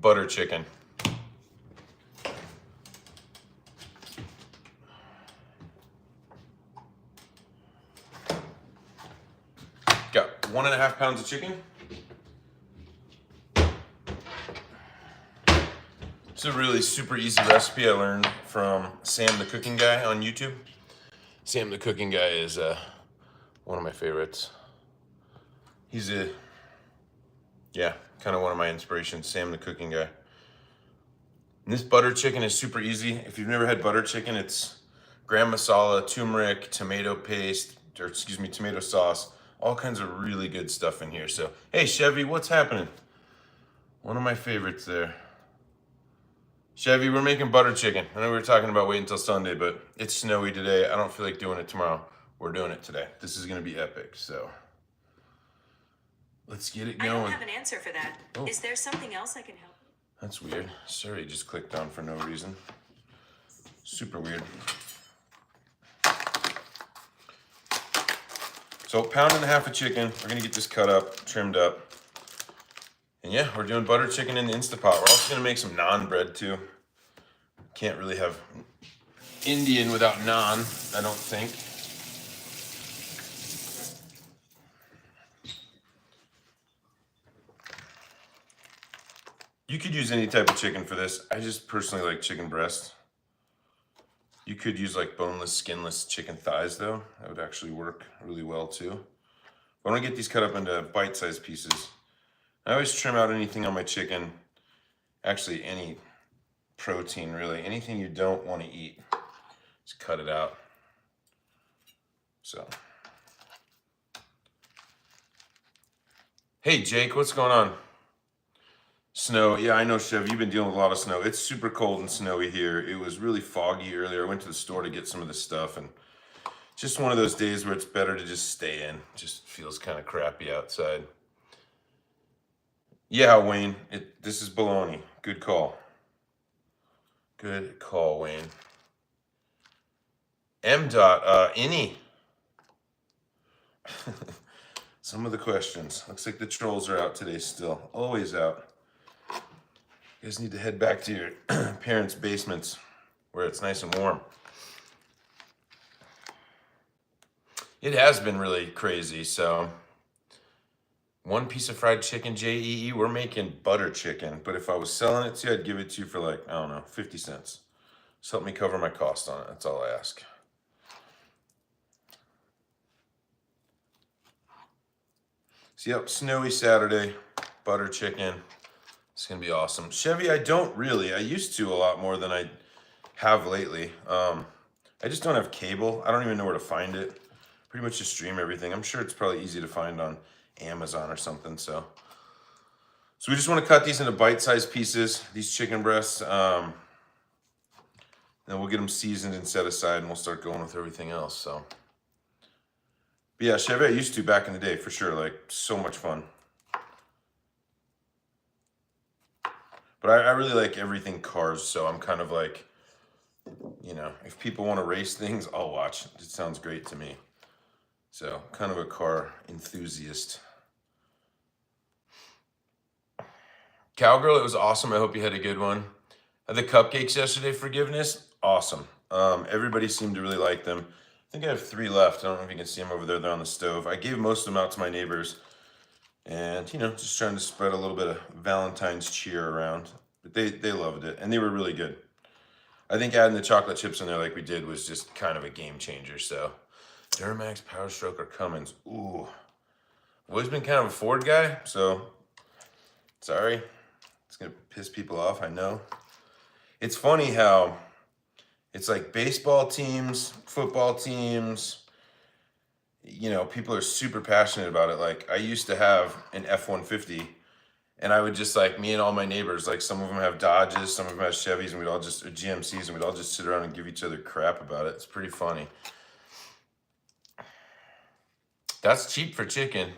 butter chicken. Got 1.5 pounds of chicken. It's a really super easy recipe I learned from Sam the Cooking Guy on YouTube. Sam the Cooking Guy is one of my favorites. He's kind of one of my inspirations, Sam the Cooking Guy. And this butter chicken is super easy. If you've never had butter chicken, it's gram masala, turmeric, tomato paste, or excuse me, tomato sauce, all kinds of really good stuff in here. So, hey Chevy, what's happening? One of my favorites there. Chevy, we're making butter chicken. I know we were talking about waiting until Sunday, but it's snowy today. I don't feel like doing it tomorrow. We're doing it today. This is gonna be epic, so let's get it going. I don't have an answer for that. Oh. Is there something else I can help? That's weird. Sorry, just clicked on for no reason. Super weird. So 1.5 pounds of chicken. We're gonna get this cut up, trimmed up. And yeah, we're doing butter chicken in the Instapot. We're also gonna make some naan bread too. Can't really have Indian without naan, I don't think. You could use any type of chicken for this. I just personally like chicken breast. You could use like boneless, skinless chicken thighs though. That would actually work really well too. I want to get these cut up into bite-sized pieces. I always trim out anything on my chicken, actually any protein really, anything you don't want to eat, just cut it out. So, hey Jake, what's going on? Snow, yeah, I know Chev, you've been dealing with a lot of snow. It's super cold and snowy here. It was really foggy earlier. I went to the store to get some of the stuff and just one of those days where it's better to just stay in. Just feels kind of crappy outside. Yeah, Wayne, this is baloney. Good call. Good call, Wayne. Any? Some of the questions. Looks like the trolls are out today still. Always out. You guys need to head back to your parents' basements where it's nice and warm. It has been really crazy, so... 1 piece of fried chicken, JEE, we're making butter chicken. But if I was selling it to you, I'd give it to you for like, I don't know, 50 cents. Just help me cover my cost on it. That's all I ask. So yep, snowy Saturday, butter chicken. It's gonna be awesome. Chevy, I don't really. I used to a lot more than I have lately. I just don't have cable. I don't even know where to find it. Pretty much just stream everything. I'm sure it's probably easy to find on Amazon or something. So we just want to cut these into bite-sized pieces, these chicken breasts. Then we'll get them seasoned and set aside and we'll start going with everything else. So, but yeah, Chevy I used to back in the day for sure. Like so much fun. But I really like everything cars. So I'm kind of like, you know, if people want to race things, I'll watch. It sounds great to me. So kind of a car enthusiast. Cowgirl, it was awesome. I hope you had a good one. The cupcakes yesterday, forgiveness, awesome. Everybody seemed to really like them. I think I have 3 left. I don't know if you can see them over there. They're on the stove. I gave most of them out to my neighbors. And, you know, just trying to spread a little bit of Valentine's cheer around. But they loved it. And they were really good. I think adding the chocolate chips in there like we did was just kind of a game changer. So, Duramax, Power Stroke, or Cummins. Ooh. I've always been kind of a Ford guy. So, sorry. It's going to piss people off, I know. It's funny how it's like baseball teams, football teams, you know, people are super passionate about it. Like I used to have an F-150 and I would just like, me and all my neighbors, like some of them have Dodges, some of them have Chevys, and we'd all just, or GMCs, and we'd all just sit around and give each other crap about it. It's pretty funny. That's cheap for chicken.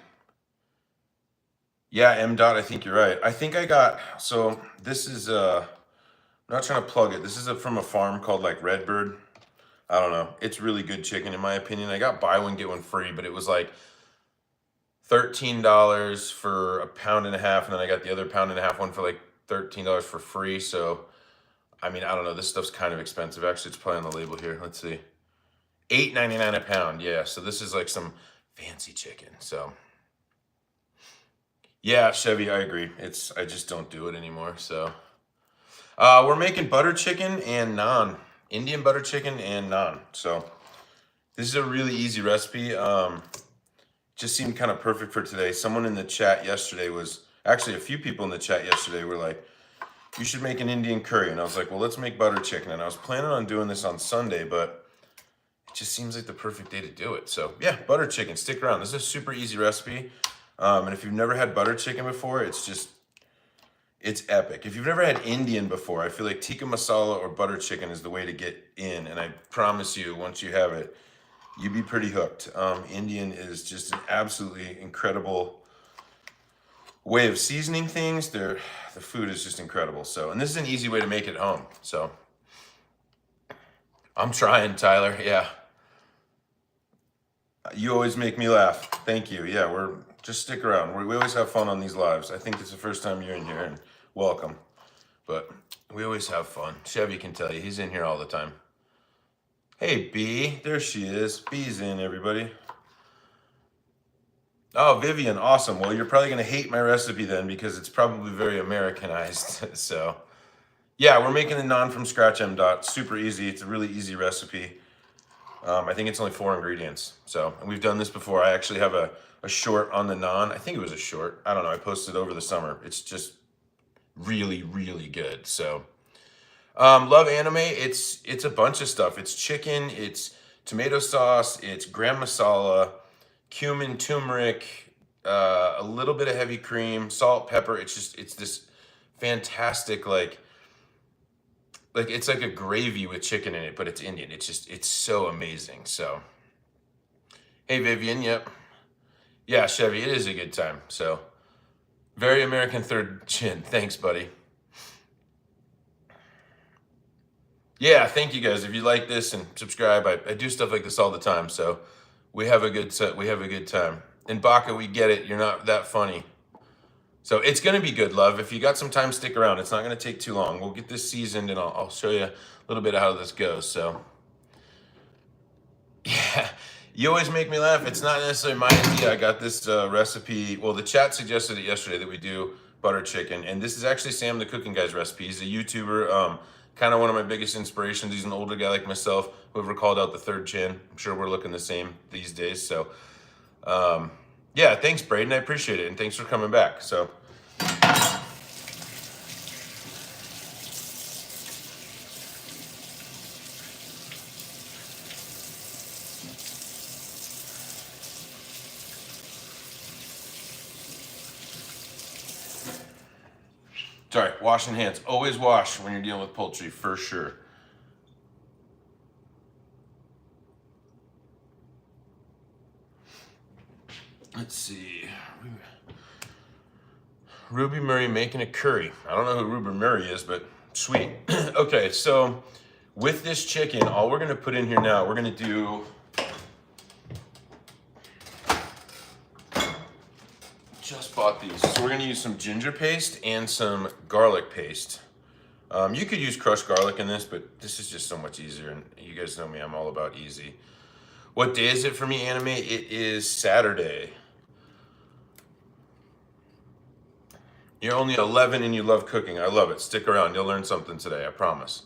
Yeah, I think you're right. I think I got, so this is, I'm not trying to plug it. This is from a farm called like Redbird. I don't know. It's really good chicken in my opinion. I got buy one, get one free, but it was like $13 for 1.5 pounds. And then I got the other 1.5 pound one for like $13 for free. So, I mean, I don't know. This stuff's kind of expensive. Actually, it's probably on the label here. Let's see. $8.99 a pound. Yeah, so this is like some fancy chicken. So, yeah, Chevy, I agree. I just don't do it anymore. So, we're making butter chicken and naan, Indian butter chicken and naan. So, this is a really easy recipe. Just seemed kind of perfect for today. Someone in the chat yesterday actually a few people in the chat yesterday were like, you should make an Indian curry. And I was like, well, let's make butter chicken. And I was planning on doing this on Sunday, but it just seems like the perfect day to do it. So yeah, butter chicken, stick around. This is a super easy recipe. And if you've never had butter chicken before, it's epic. If you've never had Indian before, I feel like tikka masala or butter chicken is the way to get in. And I promise you, once you have it, you'd be pretty hooked. Indian is just an absolutely incredible way of seasoning things. The food is just incredible. So, and this is an easy way to make it at home. So, I'm trying, Tyler. Yeah. You always make me laugh. Thank you. Yeah, just stick around. We always have fun on these lives. I think it's the first time you're in here, and welcome. But we always have fun. Chevy can tell you. He's in here all the time. Hey, B. There she is. B's in, everybody. Oh, Vivian. Awesome. Well, you're probably going to hate my recipe then because it's probably very Americanized. So, yeah, we're making the naan from scratch, M. Dot. Super easy. It's a really easy recipe. I think it's only 4 ingredients. So, and we've done this before. I actually have a short on the naan. I think it was a short. I don't know. I posted it over the summer. It's just really, really good. So, love anime. It's a bunch of stuff. It's chicken. It's tomato sauce. It's gram masala, cumin, turmeric, a little bit of heavy cream, salt, pepper. It's this fantastic like it's like a gravy with chicken in it, but it's Indian. It's so amazing. So, hey Vivian, yep, yeah, Chevy, it is a good time. So, very American third chin. Thanks, buddy. Yeah, thank you guys. If you like this and subscribe, I do stuff like this all the time. So, we have a good time. And Baca, we get it. You're not that funny. So it's going to be good, love. If you got some time, stick around. It's not going to take too long. We'll get this seasoned, and I'll show you a little bit of how this goes. So, yeah, you always make me laugh. It's not necessarily my idea. I got this recipe. Well, the chat suggested it yesterday that we do butter chicken, and this is actually Sam the Cooking Guy's recipe. He's a YouTuber, kind of one of my biggest inspirations. He's an older guy like myself. Whoever called out the third chin, I'm sure we're looking the same these days. So, yeah, thanks, Braden. I appreciate it, and thanks for coming back. So. Sorry, washing hands. Always wash when you're dealing with poultry, for sure. Let's see. Ruby Murray making a curry. I don't know who Ruby Murray is, but sweet. Okay, so with this chicken, all we're gonna put in here now, we're gonna do just bought these. So we're gonna use some ginger paste and some garlic paste. You could use crushed garlic in this, but this is just so much easier. And you guys know me, I'm all about easy. What day is it for me, Anime? It is Saturday. You're only 11 and you love cooking. I love it. Stick around. You'll learn something today, I promise.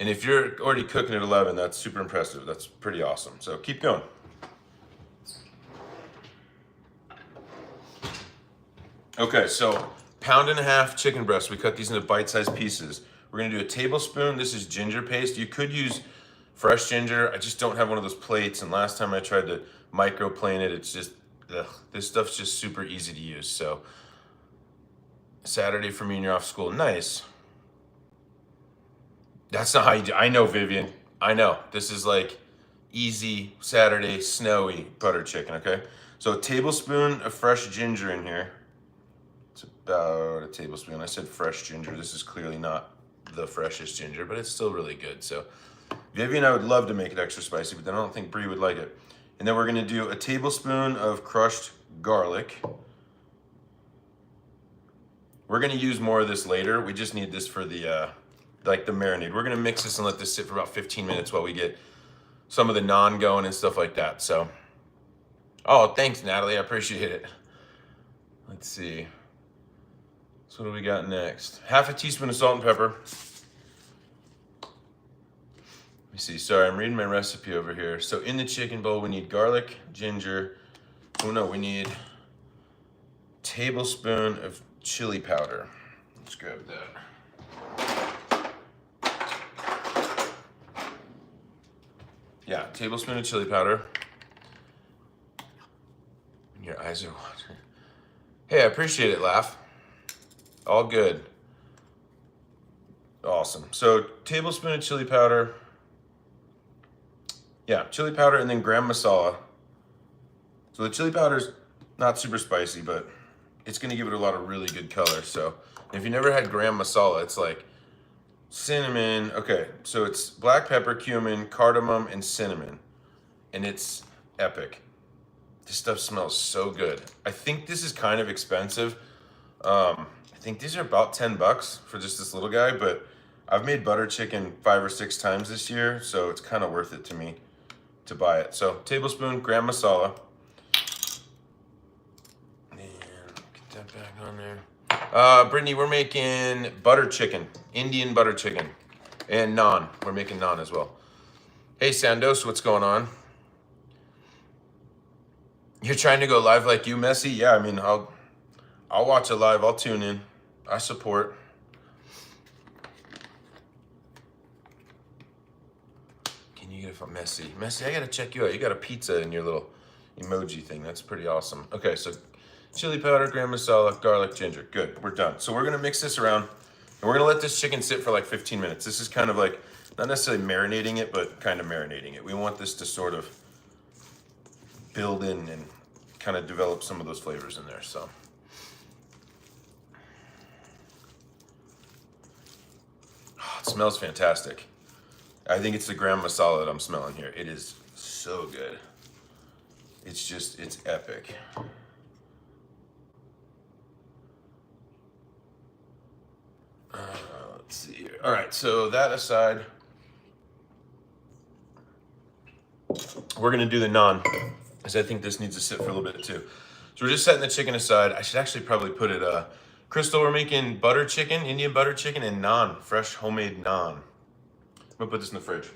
And if you're already cooking at 11, that's super impressive. That's pretty awesome. So keep going. Okay, so 1.5 pounds chicken breast. We cut these into bite-sized pieces. We're gonna do a tablespoon. This is ginger paste. You could use fresh ginger. I just don't have one of those plates. And last time I tried to microplane it, it's just, ugh, this stuff's just super easy to use. So Saturday for me and you're off school. Nice. That's not how you do. I know, Vivian. I know. This is like easy Saturday snowy butter chicken, okay? So a tablespoon of fresh ginger in here. It's about a tablespoon. I said fresh ginger. This is clearly not the freshest ginger, but it's still really good. So Vivian, I would love to make it extra spicy, but then I don't think Brie would like it. And then we're gonna do a tablespoon of crushed garlic. We're gonna use more of this later. We just need this for the like the marinade. We're gonna mix this and let this sit for about 15 minutes while we get some of the naan going and stuff like that. So, oh, thanks, Natalie. I appreciate it. Let's see. So what do we got next? Half a teaspoon of salt and pepper. Let me see. Sorry, I'm reading my recipe over here. So in the chicken bowl, we need garlic, ginger. Oh no, we need a tablespoon of chili powder. Let's grab that. Yeah, tablespoon of chili powder. Your eyes are watering. Hey, I appreciate it, Laugh. All good. Awesome. So tablespoon of chili powder. Yeah, chili powder and then gram masala. So the chili powder's not super spicy, but it's gonna give it a lot of really good color. So if you never had gram masala, it's like cinnamon. Okay, so it's black pepper, cumin, cardamom, and cinnamon. And it's epic. This stuff smells so good. I think this is kind of expensive. I think these are about 10 bucks for just this little guy, but I've made butter chicken 5 or 6 times this year, so it's kind of worth it to me to buy it. So tablespoon gram masala. And get that back on there. Brittany, we're making butter chicken, Indian butter chicken, and naan. We're making naan as well. Hey Sandos, what's going on? You're trying to go live like you, Messi? Yeah, I mean, I'll watch it live. I'll tune in. I support. Can you get it from Messi? Messi, I gotta check you out. You got a pizza in your little emoji thing. That's pretty awesome. Okay, so chili powder, gram masala, garlic, ginger. Good, we're done. So we're gonna mix this around, and we're gonna let this chicken sit for like 15 minutes. This is kind of like, not necessarily marinating it, but kind of marinating it. We want this to sort of build in and kind of develop some of those flavors in there, so. Oh, it smells fantastic. I think it's the gram masala that I'm smelling here. It is so good. It's just, it's epic. Let's see here. All right, so that aside, we're gonna do the naan, because I think this needs to sit for a little bit too. So we're just setting the chicken aside. I should actually probably put it, Crystal, we're making butter chicken, Indian butter chicken, and naan, fresh homemade naan. I'm gonna put this in the fridge.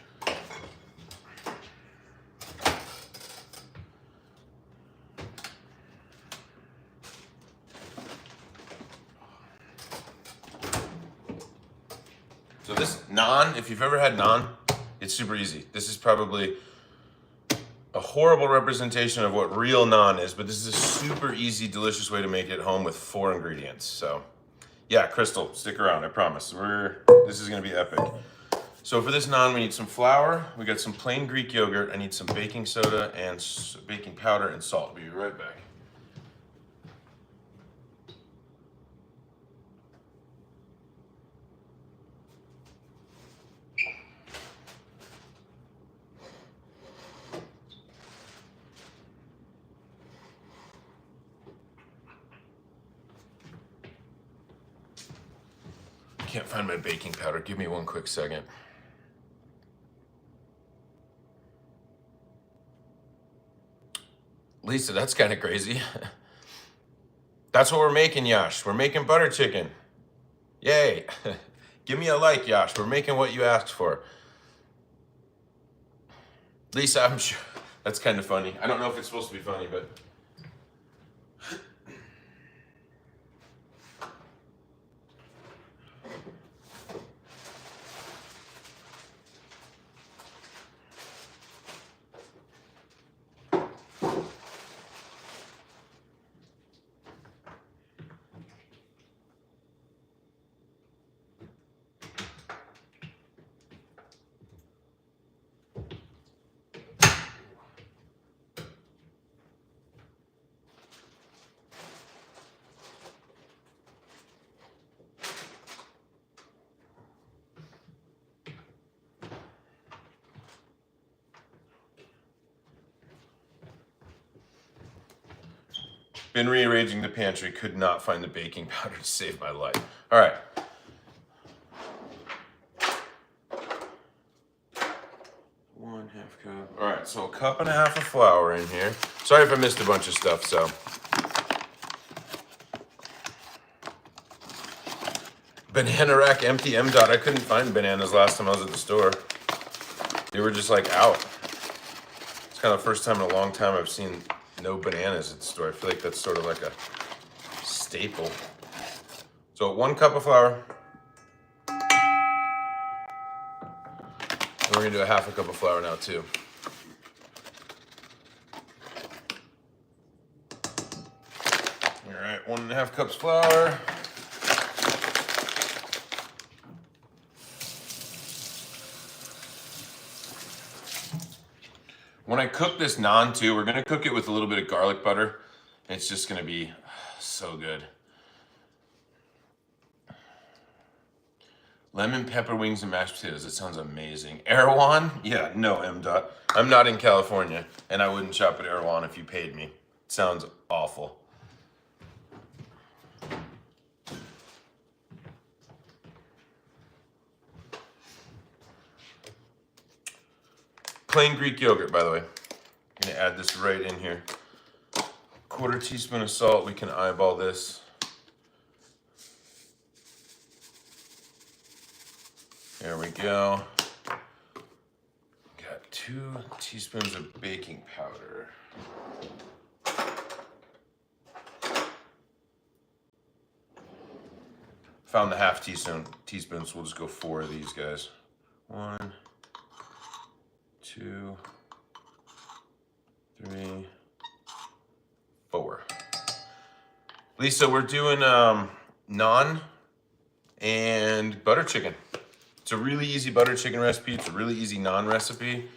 So this naan, if you've ever had naan, it's super easy. This is probably a horrible representation of what real naan is, but this is a super easy, delicious way to make it at home with 4 ingredients. So yeah, Crystal, stick around, I promise. This is gonna be epic. So for this naan, we need some flour, we got some plain Greek yogurt, I need some baking soda and baking powder and salt. We'll be right back. Can't find my baking powder. Give me one quick second. Lisa, that's kind of crazy. That's what we're making, Yash. We're making butter chicken. Yay. Give me a like, Yash. We're making what you asked for. Lisa, I'm sure that's kind of funny. I don't know if it's supposed to be funny, but Been rearranging the pantry, could not find the baking powder to save my life. All right. One half cup. All right, so a cup and a half of flour in here. Sorry if I missed a bunch of stuff, so. Banana rack empty, M. Dot. I couldn't find bananas last time I was at the store. They were just like out. It's kind of the first time in a long time I've seen no bananas at the store. I feel like that's sort of like a staple. So 1 cup of flour. And we're gonna do a half a cup of flour now too. All right, 1.5 cups flour. When I cook this naan too, we're gonna cook it with a little bit of garlic butter. It's just gonna be so good. Lemon pepper wings and mashed potatoes. That sounds amazing. Erewhon? Yeah, no, M. Dot. I'm not in California, and I wouldn't shop at Erewhon if you paid me. It sounds awful. Plain Greek yogurt, by the way. I'm gonna add this right in here. 1/4 teaspoon of salt. We can eyeball this. There we go. Got 2 teaspoons of baking powder. Found the half teaspoon, so we'll just go 4 of these guys. 1, 2, 3, 4. Lisa, we're doing naan and butter chicken. It's a really easy butter chicken recipe. It's a really easy naan recipe.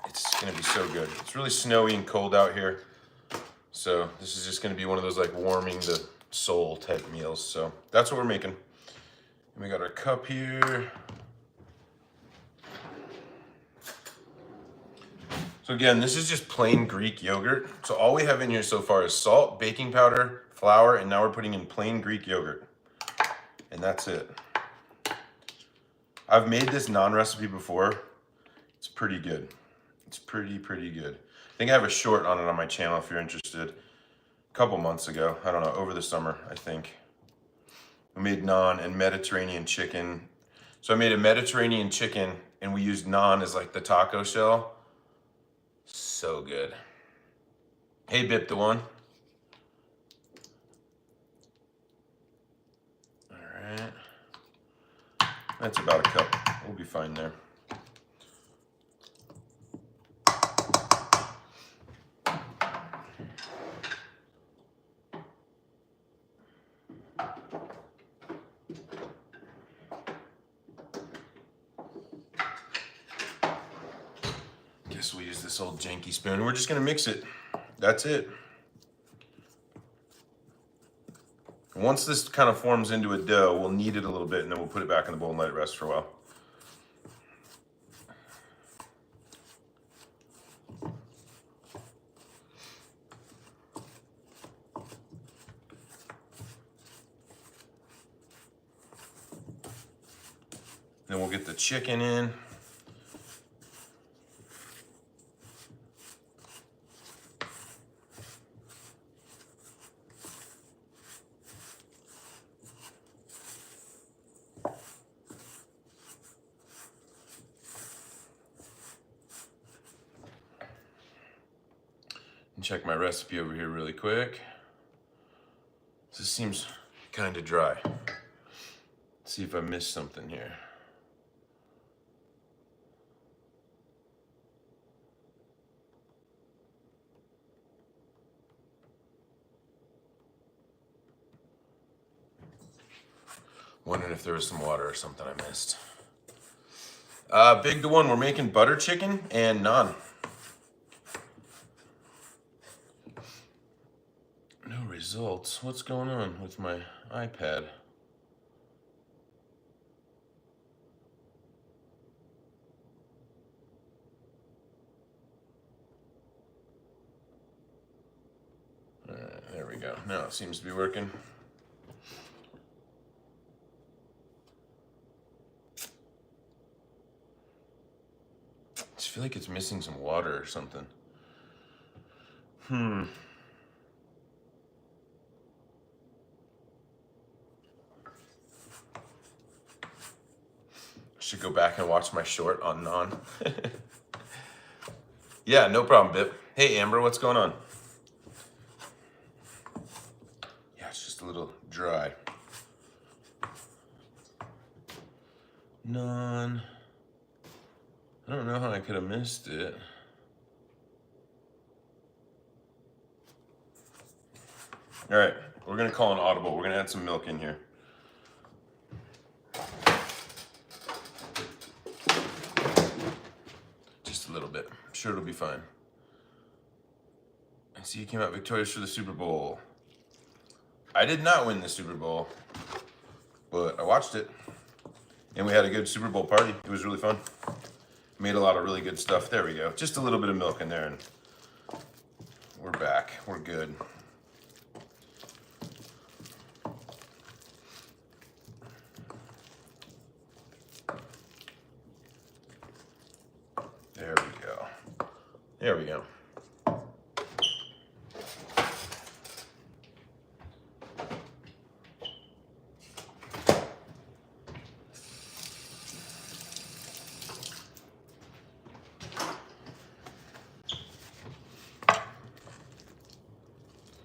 It's gonna be so good. It's really snowy and cold out here. So this is just gonna be one of those like warming the soul type meals. So that's what we're making. And we got our cup here. So again, this is just plain Greek yogurt. So all we have in here so far is salt, baking powder, flour, and now we're putting in plain Greek yogurt. And that's it. I've made this naan recipe before. It's pretty good. It's pretty good. I think I have a short on it on my channel if you're interested. A couple months ago, I don't know, over the summer, I think. We made naan and Mediterranean chicken. So I made a Mediterranean chicken and we used naan as like the taco shell. So good. Hey, Bip the one. All right. That's about a cup. We'll be fine there. Guess we'll use this old janky spoon. We're just gonna mix it. That's it. Once this kind of forms into a dough, we'll knead it a little bit and then we'll put it back in the bowl and let it rest for a while. Then we'll get the chicken in. And check my recipe over here really quick. This seems kind of dry. Let's see if I missed something here. Wondering if there was some water or something I missed. Big to one, we're making butter chicken and naan. No results. What's going on with my iPad? All right. go. Now it seems to be working. I just feel like it's missing some water or something. Should go back and watch my short on Naan. Yeah, no problem, Bip. Hey, Amber, what's going on? Yeah, it's just a little dry. Naan. I don't know how I could have missed it. All right, we're gonna call an audible. We're gonna add some milk in here. Just a little bit. I'm sure it'll be fine. I see you came out victorious for the Super Bowl. I did not win the Super Bowl, but I watched it. And we had a good Super Bowl party. It was really fun. Made a lot of really good stuff. There we go. Just a little bit of milk in there and we're back. We're good. There we go. There we go.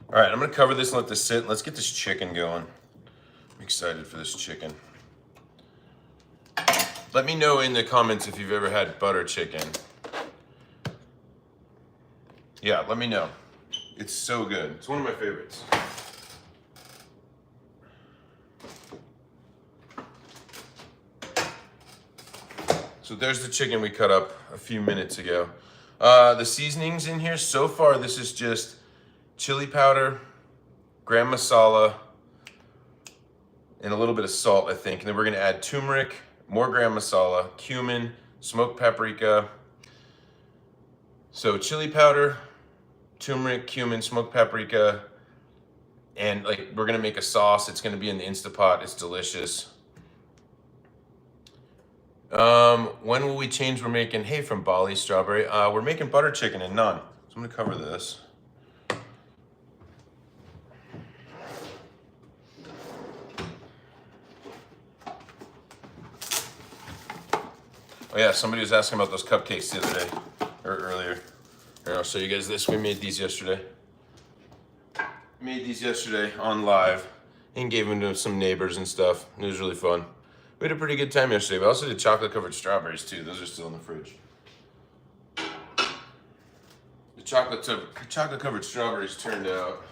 All right, I'm gonna cover this and let this sit. Let's get this chicken going. I'm excited for this chicken. Let me know in the comments if you've ever had butter chicken. Yeah, let me know. It's so good. It's one of my favorites. So there's the chicken we cut up a few minutes ago. The seasonings in here, so far this is just chili powder, gram masala, and a little bit of salt, I think. And then we're gonna add turmeric, more gram masala, cumin, smoked paprika. So chili powder, turmeric, cumin, smoked paprika, and like we're gonna make a sauce. It's gonna be in the Instapot. It's delicious. When will we change? We're making, hey, from Bali, strawberry. We're making butter chicken and naan. So I'm gonna cover this. Oh yeah, somebody was asking about those cupcakes the other day, or earlier. Here, I'll show you guys this. We made these yesterday. Made these yesterday on live and gave them to some neighbors and stuff. It was really fun. We had a pretty good time yesterday. We also did chocolate covered strawberries too. Those are still in the fridge. The chocolate covered strawberries turned out.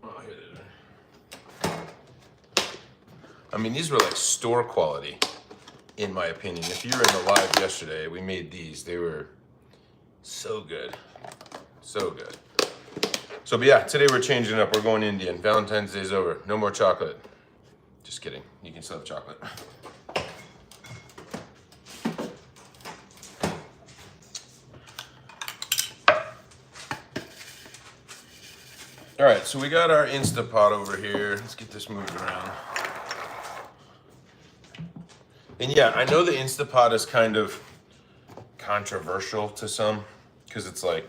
Oh, here they are. I mean, these were like store quality, in my opinion. If you were in the live yesterday, we made these. They were so good. So good. So, but yeah, today we're changing it up. We're going Indian. Valentine's Day's over. No more chocolate. Just kidding. You can still have chocolate. All right, so we got our Instapot over here. Let's get this moved around. And yeah, I know the Instapot is kind of controversial to some because it's like,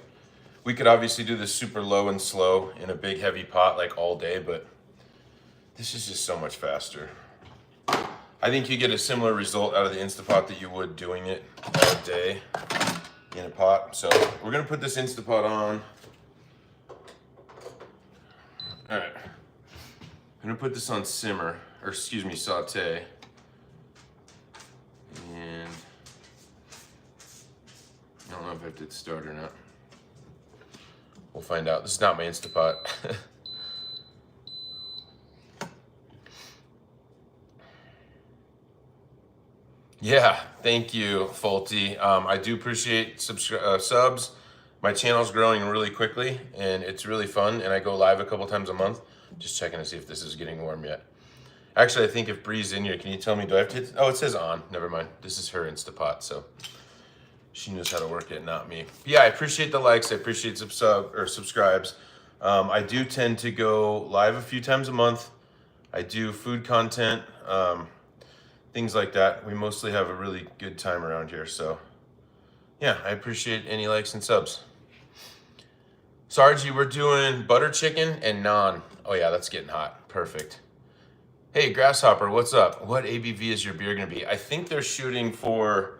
we could obviously do this super low and slow in a big heavy pot like all day, but this is just so much faster. I think you get a similar result out of the Instapot that you would doing it all day in a pot. So we're gonna put this Instapot on. All right, I'm gonna put this on simmer, or excuse me, saute. And I don't know if I have to start or not. We'll find out. This is not my Instapot. Yeah, thank you, Faulty. I do appreciate subs. My channel's growing really quickly, and it's really fun, and I go live a couple times a month. Just checking to see if this is getting warm yet. Actually, I think if Bree's in here, can you tell me, do I have to hit? Oh, it says on. Never mind. This is her Instapot, so she knows how to work it, not me. But yeah, I appreciate the likes. I appreciate subscribes. I do tend to go live a few times a month. I do food content, things like that. We mostly have a really good time around here. So yeah, I appreciate any likes and subs. Sargi, we're doing butter chicken and naan. Oh yeah, that's getting hot. Perfect. Hey, Grasshopper, what's up? What ABV is your beer gonna be? I think they're shooting for,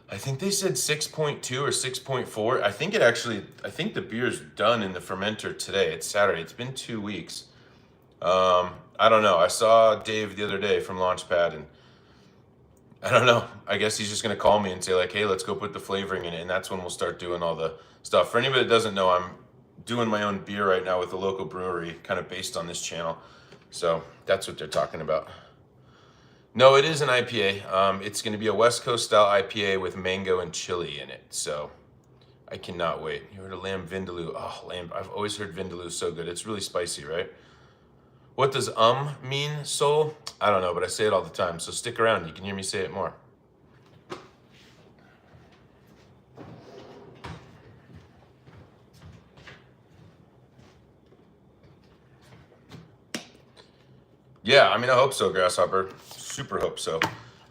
I think they said 6.2 or 6.4. I think the beer's done in the fermenter today. It's Saturday. It's been 2 weeks. I don't know. I saw Dave the other day from Launchpad, and I don't know. I guess he's just gonna call me and say like, "Hey, let's go put the flavoring in it," and that's when we'll start doing all the stuff. For anybody that doesn't know, I'm doing my own beer right now with a local brewery, kind of based on this channel. So that's what they're talking about. No, it is an IPA. It's going to be a West Coast style IPA with mango and chili in it. So I cannot wait. You heard of lamb vindaloo? Oh, lamb. I've always heard vindaloo is so good. It's really spicy, right? What does mean, soul? I don't know, but I say it all the time. So stick around. You can hear me say it more. Yeah, I mean, I hope so, Grasshopper. Super hope so.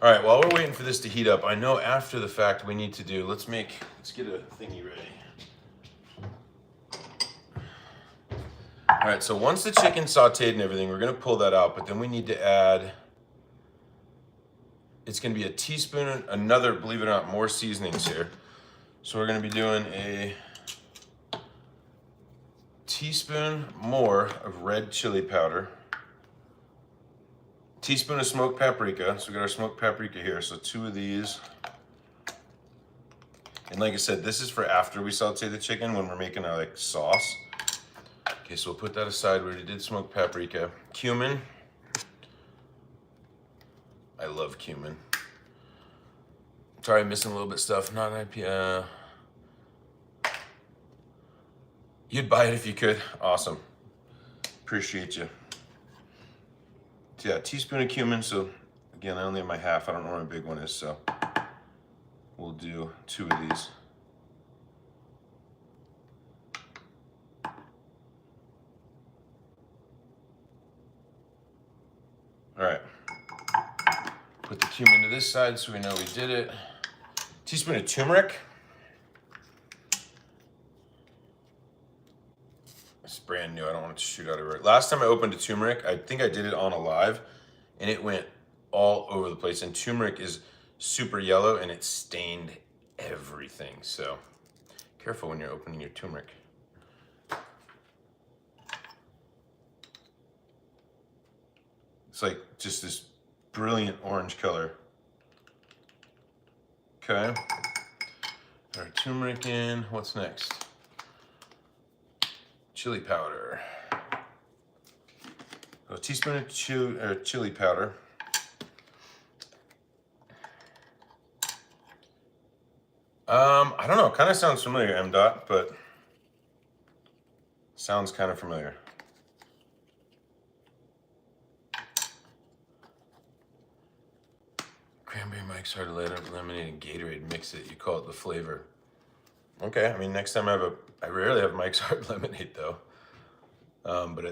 All right, while we're waiting for this to heat up, I know after the fact we need to do, let's get a thingy ready. All right, so once the chicken's sauteed and everything, we're gonna pull that out, but then we need to add, it's gonna be a teaspoon, another, believe it or not, more seasonings here. So we're gonna be doing a teaspoon more of red chili powder, teaspoon of smoked paprika. So we got our smoked paprika here. So 2 of these. And like I said, this is for after we saute the chicken when we're making our like sauce. Okay, so we'll put that aside. We already did smoked paprika. Cumin. I love cumin. Sorry, I'm missing a little bit of stuff. Not an IPA. You'd buy it if you could. Awesome. Appreciate you. So yeah, teaspoon of cumin. So again, I only have my half. I don't know where my big one is, so we'll do 2 of these. All right. Put the cumin to this side so we know we did it. Teaspoon of turmeric. It's brand new. I don't want it to shoot out everywhere. Last time I opened a turmeric, I think I did it on a live, and it went all over the place. And turmeric is super yellow, and it stained everything. So careful when you're opening your turmeric. It's like just this brilliant orange color. Okay. Our turmeric in. What's next? Chili powder. A teaspoon of chili powder. I don't know. Kind of sounds familiar, M. But sounds kind of familiar. Cranberry Mike's hard to light up, lemonade and Gatorade, mix it. You call it the flavor. Okay, I mean, next time I rarely have Mike's Hard Lemonade though. But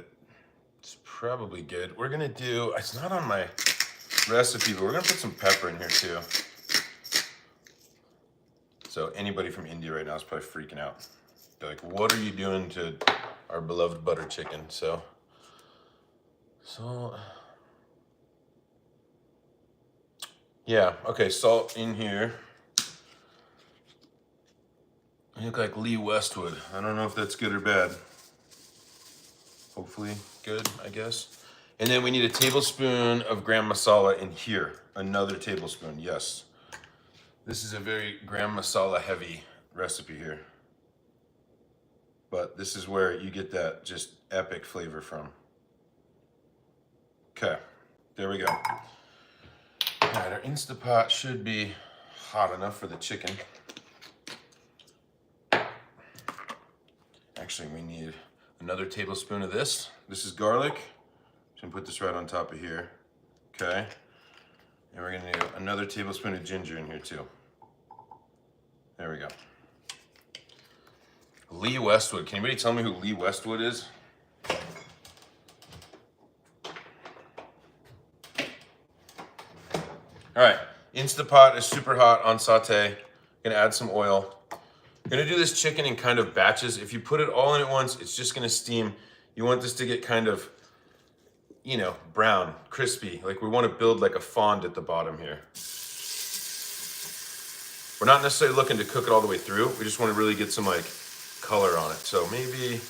it's probably good. We're gonna do, it's not on my recipe, but we're gonna put some pepper in here too. So anybody from India right now is probably freaking out. They're like, what are you doing to our beloved butter chicken? So, yeah, okay, salt in here. I look like Lee Westwood. I don't know if that's good or bad. Hopefully good, I guess. And then we need a tablespoon of gram masala in here. Another tablespoon, yes. This is a very gram masala heavy recipe here. But this is where you get that just epic flavor from. Okay, there we go. All right, our Instapot should be hot enough for the chicken. Actually, we need another tablespoon of this. This is garlic. I'm gonna put this right on top of here. Okay. And we're gonna do another tablespoon of ginger in here too. There we go. Lee Westwood. Can anybody tell me who Lee Westwood is? All right, Instapot is super hot on saute. Gonna add some oil. Gonna do this chicken in kind of batches. If you put it all in at once, it's just gonna steam. You want this to get kind of, you know, brown, crispy. Like we wanna build like a fond at the bottom here. We're not necessarily looking to cook it all the way through. We just wanna really get some like color on it. So maybe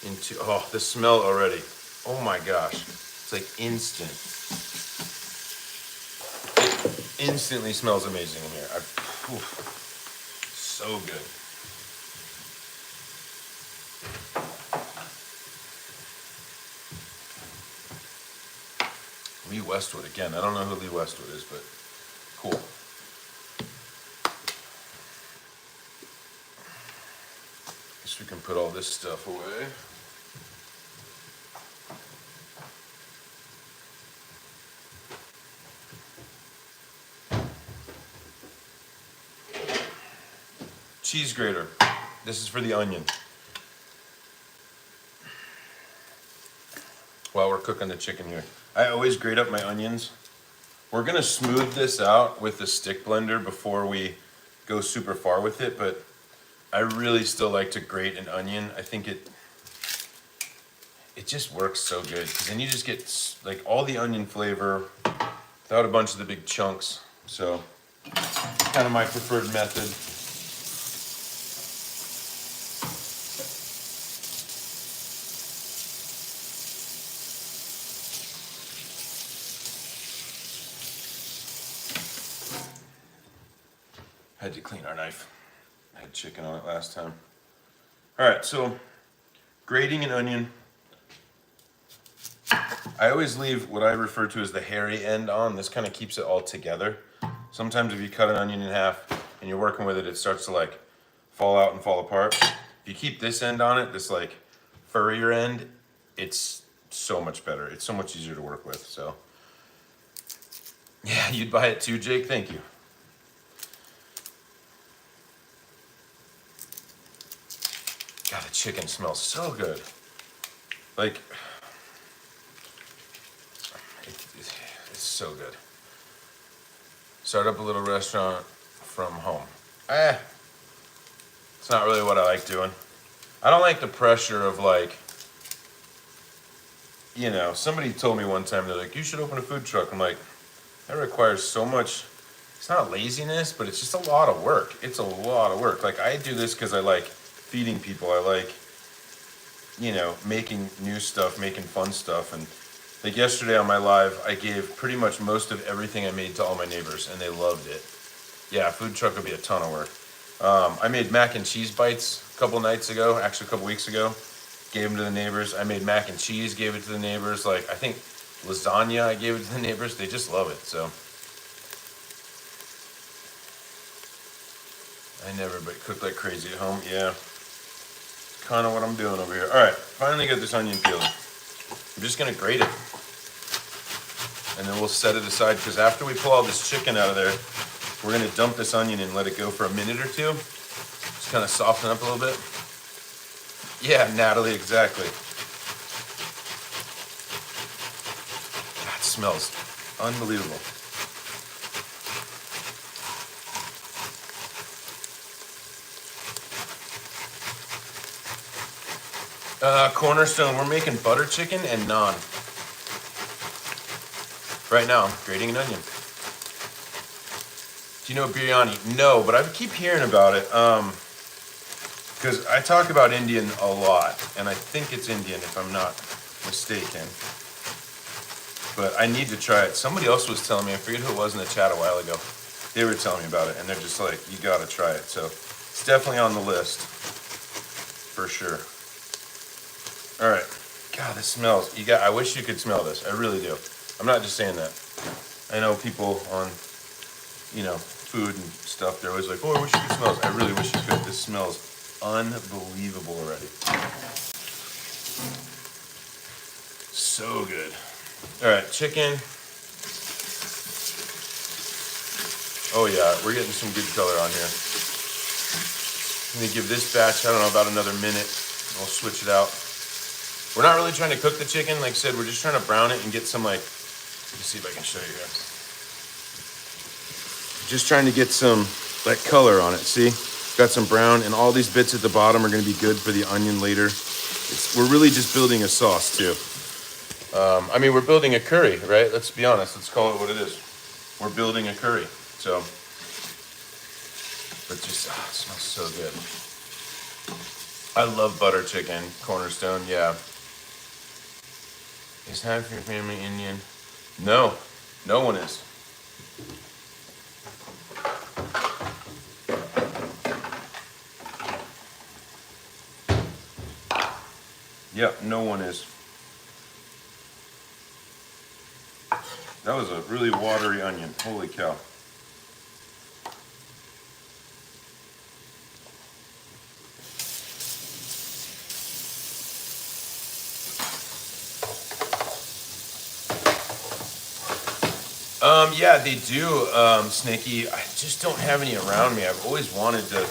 into, oh, the smell already. Oh my gosh, it's like instant. It instantly smells amazing in here. So good. Lee Westwood, again, I don't know who Lee Westwood is, but cool. Guess we can put all this stuff away. Cheese grater. This is for the onion. While we're cooking the chicken here, I always grate up my onions. We're gonna smooth this out with the stick blender before we go super far with it, but I really still like to grate an onion. I think it just works so good, because then you just get like all the onion flavor without a bunch of the big chunks. So kind of my preferred method. Had to clean our knife. I had chicken on it last time. All right, so grating an onion. I always leave what I refer to as the hairy end on. This kind of keeps it all together. Sometimes if you cut an onion in half and you're working with it, it starts to like fall out and fall apart. If you keep this end on it, this like furrier end, it's so much better. It's so much easier to work with, so. Yeah, you'd buy it too, Jake? Thank you. God, the chicken smells so good. Like, it's so good. Start up a little restaurant from home. It's not really what I like doing. I don't like the pressure of like, you know, somebody told me one time, they're like, you should open a food truck. I'm like, that requires so much, it's not laziness, but it's just a lot of work. It's a lot of work. Like I do this because I like feeding people. I like, you know, making new stuff, making fun stuff. And like yesterday on my live, I gave pretty much most of everything I made to all my neighbors and they loved it. Yeah, food truck would be a ton of work. I made mac and cheese bites a couple nights ago, actually a couple weeks ago. Gave them to the neighbors. I made mac and cheese, gave it to the neighbors. Like I think lasagna, I gave it to the neighbors. They just love it, so. I never cook like crazy at home, yeah. Kind of what I'm doing over here. All right, finally got this onion peeled. I'm just gonna grate it. And then we'll set it aside, because after we pull all this chicken out of there, we're gonna dump this onion and let it go for a minute or two. Just kind of soften up a little bit. Yeah, Natalie, exactly. That smells unbelievable. Cornerstone, we're making butter chicken and naan. Right now, I'm grating an onion. Do you know biryani? No, but I keep hearing about it. Because I talk about Indian a lot, and I think it's Indian if I'm not mistaken. But I need to try it. Somebody else was telling me, I forget who it was in the chat a while ago. They were telling me about it, and they're just like, you gotta try it. So it's definitely on the list, for sure. All right, God, this smells. I wish you could smell this. I really do. I'm not just saying that. I know people on, you know, food and stuff. They're always like, "Oh, I wish you could smell this." I really wish you could. This smells unbelievable already. So good. All right, chicken. Oh yeah, we're getting some good color on here. I'm gonna give this batch, I don't know, about another minute. I'll switch it out. We're not really trying to cook the chicken. Like I said, we're just trying to brown it and get some, like, let me see if I can show you here. Just trying to get some, like, color on it, see? Got some brown, and all these bits at the bottom are gonna be good for the onion later. We're really just building a sauce, too. I mean, we're building a curry, right? Let's be honest. Let's call it what it is. We're building a curry. So, but just, it smells so good. I love butter chicken, Cornerstone, yeah. Is half your family Indian? No, no one is. Yep, no one is. That was a really watery onion. Holy cow. Yeah, they do, Snaky. I just don't have any around me. I've always wanted to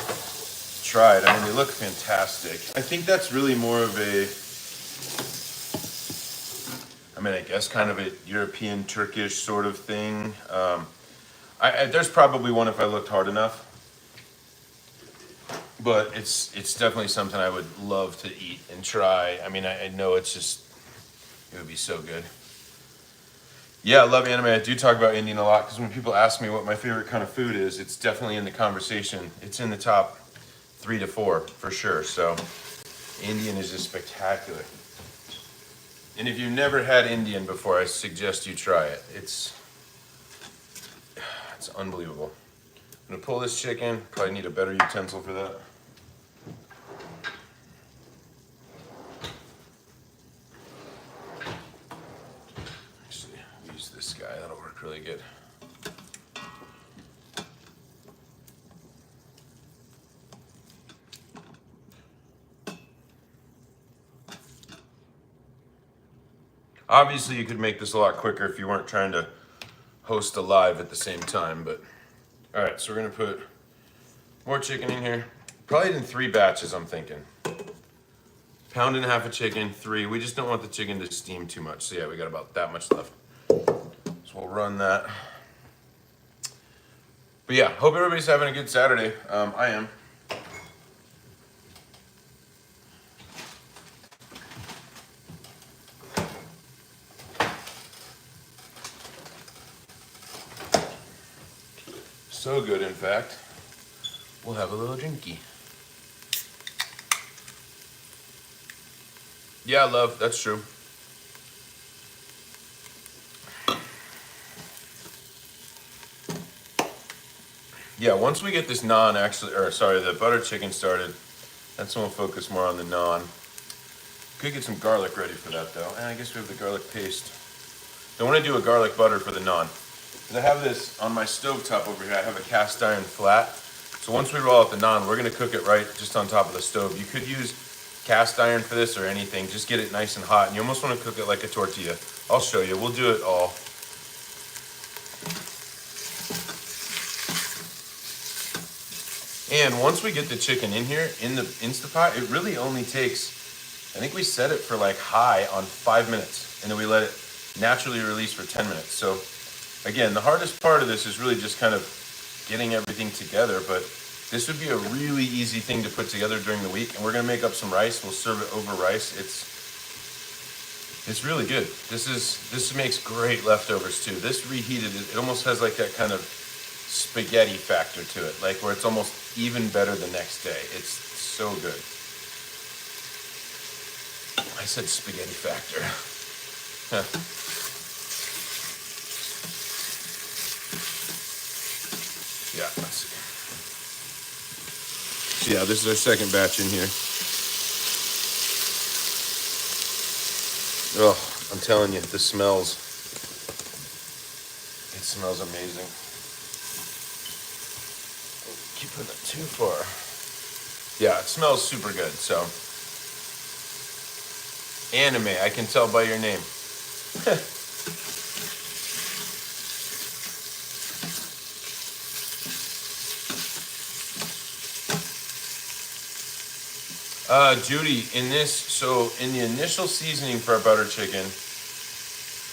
try it. I mean, they look fantastic. I think that's really more of a, I mean, I guess kind of a European, Turkish sort of thing. There's probably one if I looked hard enough. But it's definitely something I would love to eat and try. I mean, I know it's just, it would be so good. Yeah, I love anime. I do talk about Indian a lot because when people ask me what my favorite kind of food is, it's definitely in the conversation. It's in the top 3 to 4 for sure. So Indian is just spectacular. And if you've never had Indian before, I suggest you try it. It's unbelievable. I'm gonna pull this chicken. Probably need a better utensil for that. Actually, use this guy. That'll work really good. Obviously, you could make this a lot quicker if you weren't trying to host a live at the same time, but all right, so we're gonna put more chicken in here. Probably in 3 batches, I'm thinking. Pound and a half of chicken, 3. We just don't want the chicken to steam too much. So yeah, we got about that much left. So we'll run that. But yeah, hope everybody's having a good Saturday. I am. So good, in fact. We'll have a little drinky. Yeah, love, that's true. Yeah, once we get this naan the butter chicken started, that's when we'll focus more on the naan. Could get some garlic ready for that though. And I guess we have the garlic paste. I want to do a garlic butter for the naan. Because I have this on my stovetop over here. I have a cast iron flat. So once we roll out the naan, we're going to cook it right just on top of the stove. You could use cast iron for this or anything. Just get it nice and hot. And you almost want to cook it like a tortilla. I'll show you. We'll do it all. And once we get the chicken in here, in the Instapot, it really only takes, I think we set it for like high on 5 minutes. And then we let it naturally release for 10 minutes. So again, the hardest part of this is really just kind of getting everything together. But this would be a really easy thing to put together during the week. And we're going to make up some rice. We'll serve it over rice. It's really good. This makes great leftovers too. This reheated, it almost has like that kind of spaghetti factor to it, like where it's almost even better the next day. It's so good. I said spaghetti factor. Yeah, let's see. So yeah, this is our second batch in here. Oh, I'm telling you, this smells. It smells amazing. Keep putting it too far. Yeah, it smells super good. So, anime, I can tell by your name. Judy, so in the initial seasoning for our butter chicken,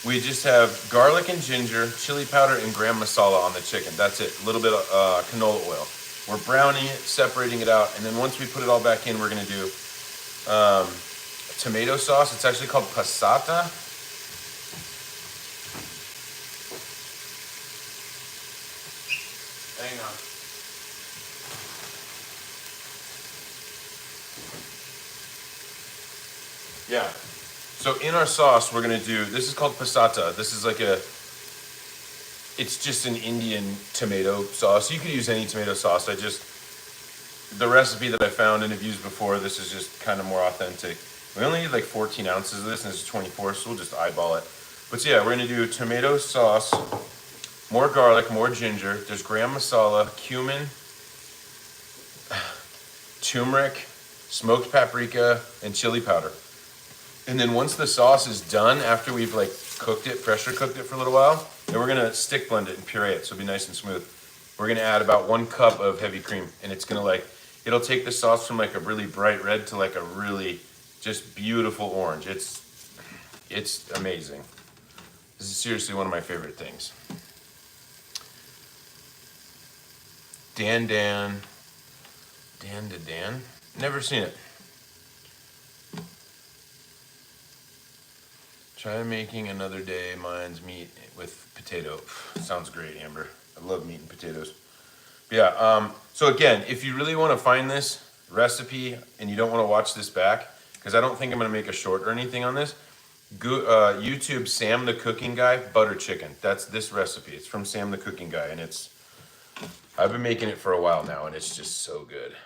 we just have garlic and ginger, chili powder, and gram masala on the chicken. That's it. A little bit of canola oil. We're browning it, separating it out, and then once we put it all back in, we're gonna do tomato sauce. It's actually called passata. Hang on. Yeah. So in our sauce, we're gonna do, this is called passata. This is like it's just an Indian tomato sauce. You could use any tomato sauce. The recipe that I found and have used before, this is just kind of more authentic. We only need like 14 ounces of this, and this is 24, so we'll just eyeball it. But so yeah, we're gonna do tomato sauce, more garlic, more ginger. There's gram masala, cumin, turmeric, smoked paprika, and chili powder. And then once the sauce is done, after we've like cooked it, pressure cooked it for a little while, then we're gonna stick blend it and puree it so it'll be nice and smooth. We're gonna add about 1 cup of heavy cream, and it's gonna it'll take the sauce from like a really bright red to like a really just beautiful orange. It's amazing. This is seriously one of my favorite things. Dan. Never seen it. Try making another day. Mine's meat with potato. Sounds great, Amber. I love meat and potatoes. Yeah, so again, if you really want to find this recipe and you don't want to watch this back, because I don't think I'm going to make a short or anything on this, go, YouTube Sam the Cooking Guy, butter chicken. That's this recipe. It's from Sam the Cooking Guy, and I've been making it for a while now, and it's just so good.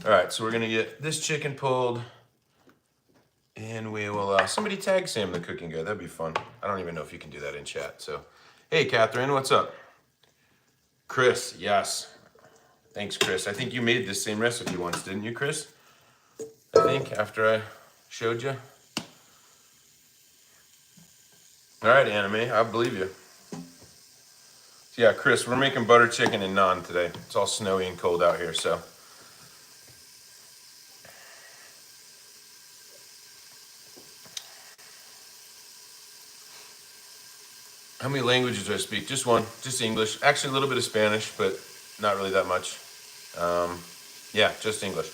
All right, so we're going to get this chicken pulled, and we will, somebody tag Sam the Cooking Guy. That'd be fun. I don't even know if you can do that in chat. So, hey, Catherine, what's up? Chris, yes. Thanks, Chris. I think you made this same recipe once, didn't you, Chris? I think, after I showed you. All right, Anime, I believe you. So yeah, Chris, we're making butter chicken and naan today. It's all snowy and cold out here, so. How many languages do I speak? Just one, just English. Actually, a little bit of Spanish, but not really that much. Yeah, just English.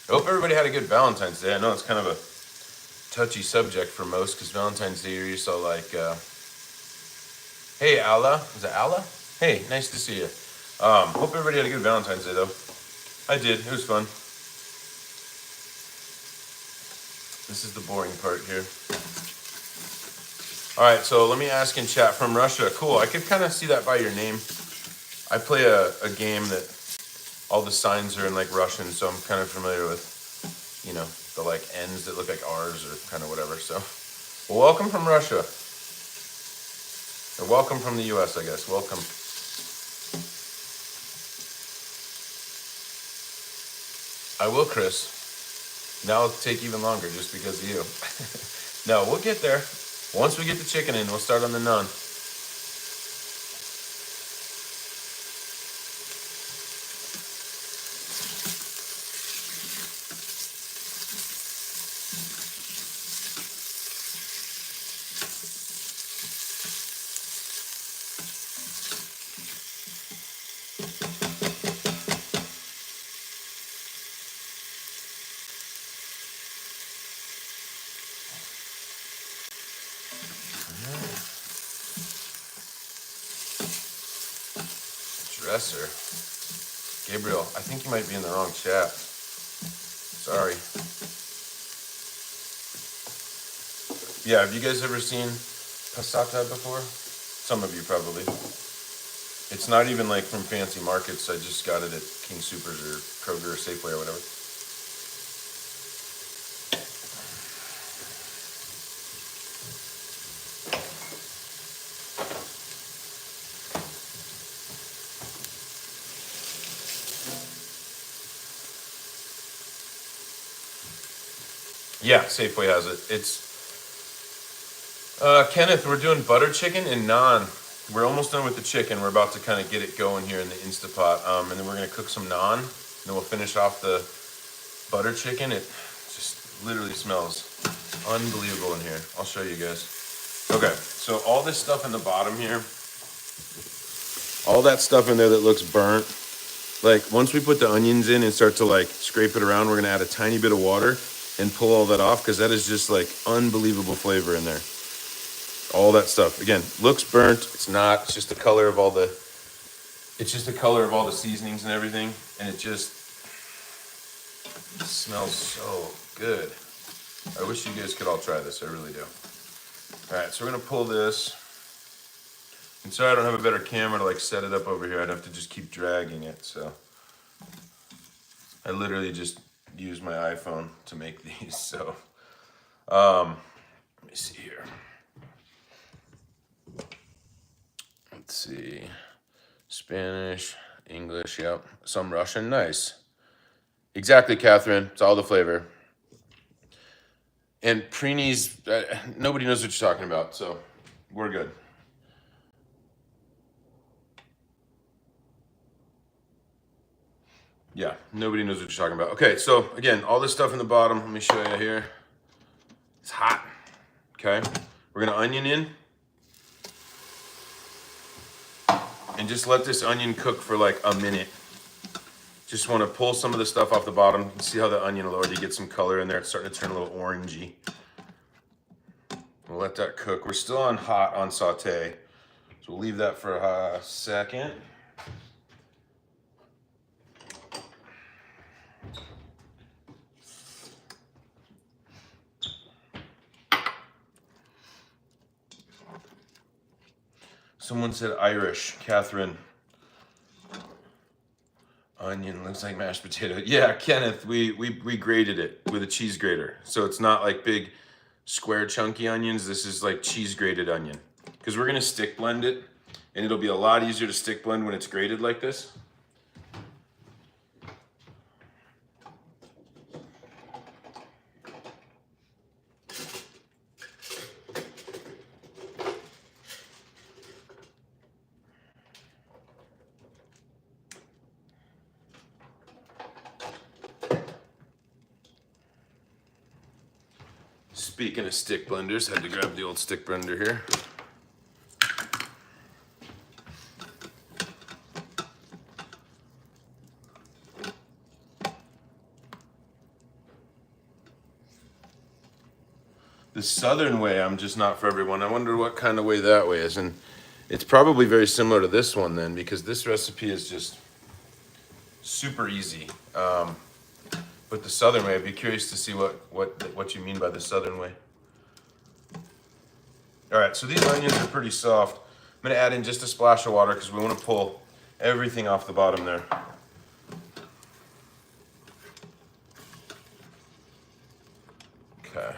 I hope everybody had a good Valentine's Day. I know it's kind of a touchy subject for most, because Valentine's Day you're used to like, hey, Allah. Is it Allah? Hey, nice to see you. Hope everybody had a good Valentine's Day, though. I did. It was fun. This is the boring part here. All right, so let me ask in chat from Russia. Cool. I could kind of see that by your name. I play a game that all the signs are in like Russian, so I'm kind of familiar with, you know, the like N's that look like R's or kind of whatever. So, well, welcome from Russia. Or welcome from the US, I guess. Welcome. I will, Chris. Now it'll take even longer just because of you. No, we'll get there. Once we get the chicken in, we'll start on the naan. Dresser. Gabriel, I think you might be in the wrong chat. Sorry. Yeah, have you guys ever seen passata before? Some of you probably. It's not even like from fancy markets. I just got it at King Soopers or Kroger or Safeway or whatever. Yeah, Safeway has it. Kenneth, we're doing butter chicken and naan. We're almost done with the chicken. We're about to kind of get it going here in the Instapot. And then we're going to cook some naan. And then we'll finish off the butter chicken. It just literally smells unbelievable in here. I'll show you guys. Okay, so all this stuff in the bottom here, all that stuff in there that looks burnt, like once we put the onions in and start to like scrape it around, we're going to add a tiny bit of water and pull all that off because that is just like unbelievable flavor in there. All that stuff, again, looks burnt. It's not. It's just the color of all the. It's just the color of all the seasonings and everything, and it just smells so good. I wish you guys could all try this. I really do. All right, so we're gonna pull this. And sorry I don't have a better camera to like set it up over here. I'd have to just keep dragging it. So I literally just use my iPhone to make these. So let me see here. Let's see, Spanish, English, yep. Some Russian, nice. Exactly, Catherine, it's all the flavor. And preenies, nobody knows what you're talking about, so we're good. Yeah, nobody knows what you're talking about. Okay, so again, all this stuff in the bottom, let me show you here. It's hot, okay? We're gonna onion in. And just let this onion cook for like a minute. Just want to pull some of the stuff off the bottom. See how the onion will already get some color in there. It's starting to turn a little orangey. We'll let that cook. We're still on hot on saute. So we'll leave that for a second. Someone said Irish, Catherine. Onion looks like mashed potato. Yeah, Kenneth, we grated it with a cheese grater. So it's not like big square chunky onions. This is like cheese grated onion. Because we're gonna stick blend it, and it'll be a lot easier to stick blend when it's grated like this. Speaking of stick blenders, had to grab the old stick blender here. The southern way, I'm just not for everyone. I wonder what kind of way that way is. And it's probably very similar to this one then, because this recipe is just super easy. But the southern way, I'd be curious to see what you mean by the southern way. All right, so these onions are pretty soft. I'm gonna add in just a splash of water because we want to pull everything off the bottom there. Okay.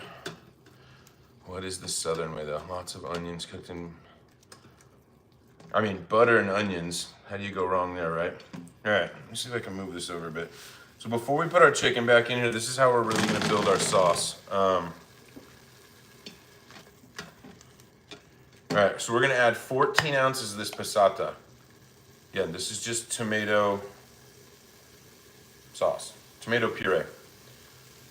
What is the southern way though? Lots of onions cooked in, I mean, butter and onions. How do you go wrong there, right? All right, let me see if I can move this over a bit. So before we put our chicken back in here, this is how we're really gonna build our sauce. All right, so we're gonna add 14 ounces of this passata. Again, this is just tomato sauce, tomato puree.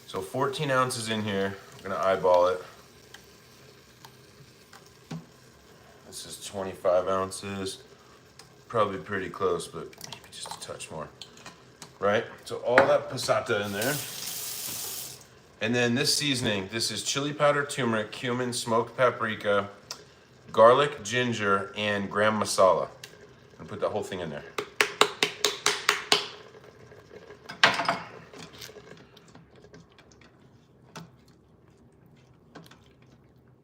So 14 ounces in here, I'm gonna eyeball it. This is 25 ounces, probably pretty close, but maybe just a touch more. Right, so all that passata in there. And then this seasoning, this is chili powder, turmeric, cumin, smoked paprika, garlic, ginger, and gram masala. And put that whole thing in there.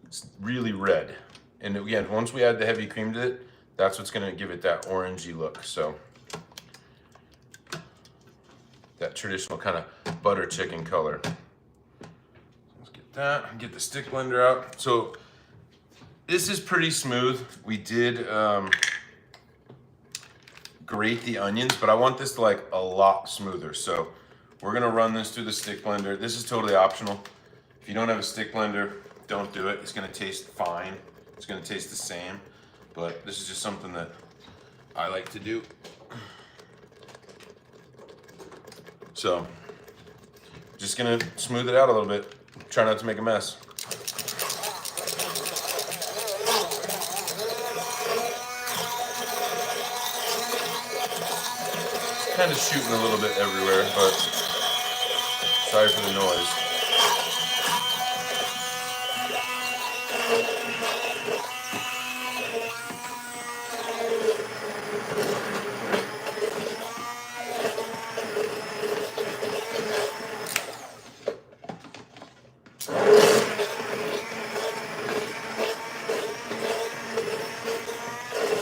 It's really red. And again, once we add the heavy cream to it, that's what's gonna give it that orangey look. So that traditional kind of butter chicken color. Let's get that, get the stick blender out. So this is pretty smooth. We did grate the onions, but I want this to like a lot smoother. So we're gonna run this through the stick blender. This is totally optional. If you don't have a stick blender, don't do it. It's gonna taste fine. It's gonna taste the same, but this is just something that I like to do. So, just gonna smooth it out a little bit. Try not to make a mess. Kind of shooting a little bit everywhere, but sorry for the noise.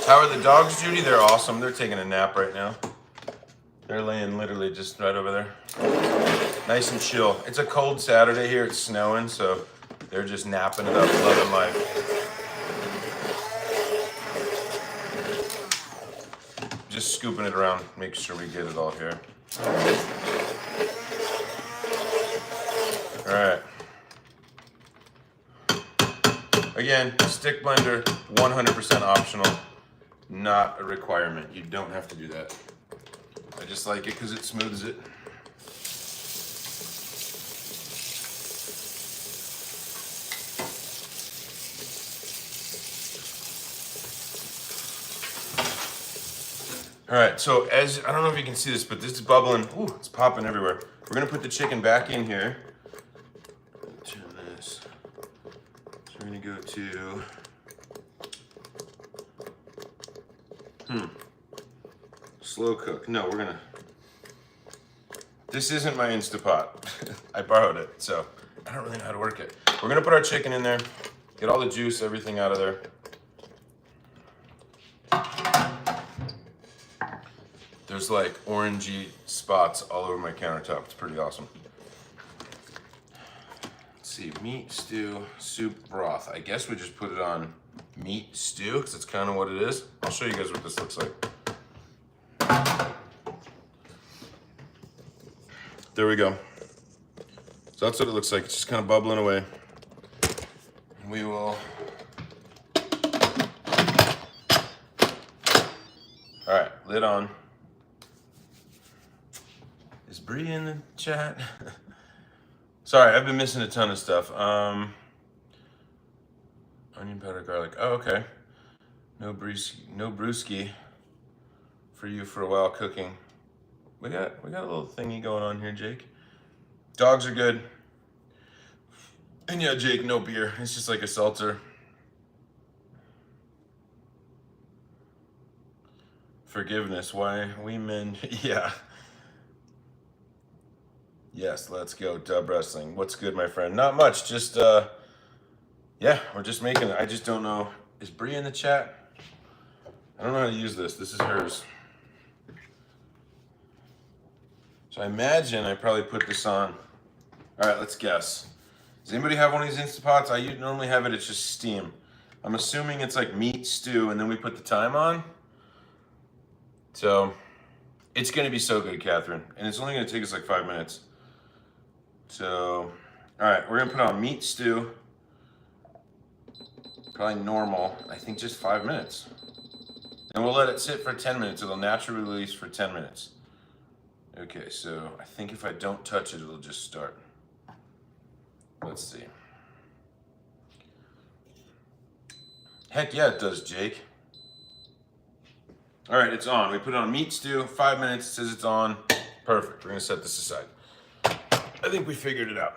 How are the dogs, Judy? They're awesome. They're taking a nap right now. They're laying literally just right over there. Nice and chill. It's a cold Saturday here. It's snowing, so they're just napping it up, loving life. Just scooping it around, make sure we get it all here. All right. Again, stick blender, 100% optional, not a requirement. You don't have to do that. I just like it because it smooths it. All right, so as, I don't know if you can see this, but this is bubbling. Ooh, it's popping everywhere. We're gonna put the chicken back in here. Turn this. So we're gonna go to, slow cook. No, we're gonna, this isn't my Instapot. I borrowed it, so I don't really know how to work it. We're gonna put our chicken in there, get all the juice, everything out of there. There's like orangey spots all over my countertop. It's pretty awesome. Let's see, meat, stew, soup, broth. I guess we just put it on meat stew because it's kind of what it is. I'll show you guys what this looks like. There we go. So that's what it looks like. It's just kind of bubbling away. We will. All right, lid on. Is Bree in the chat? Sorry, I've been missing a ton of stuff. Onion powder, garlic. Oh, okay. No brewski for you for a while cooking. We got a little thingy going on here, Jake. Dogs are good. And yeah, Jake, no beer. It's just like a seltzer. Forgiveness, why we men, yeah. Yes, let's go, Dub Wrestling. What's good, my friend? Not much, just, yeah, we're just making it. I just don't know. Is Bree in the chat? I don't know how to use this. This is hers. So I imagine I probably put this on. All right, let's guess. Does anybody have one of these Instapots? I normally have it, it's just steam. I'm assuming it's like meat stew and then we put the thyme on. So it's gonna be so good, Catherine. And it's only gonna take us like 5 minutes. So, all right, we're gonna put on meat stew. Probably normal, I think just 5 minutes. And we'll let it sit for 10 minutes. It'll naturally release for 10 minutes. Okay, so I think if I don't touch it, it'll just start. Let's see. Heck yeah, it does, Jake. All right, it's on. We put it on meat stew, 5 minutes, it says it's on. Perfect, we're gonna set this aside. I think we figured it out.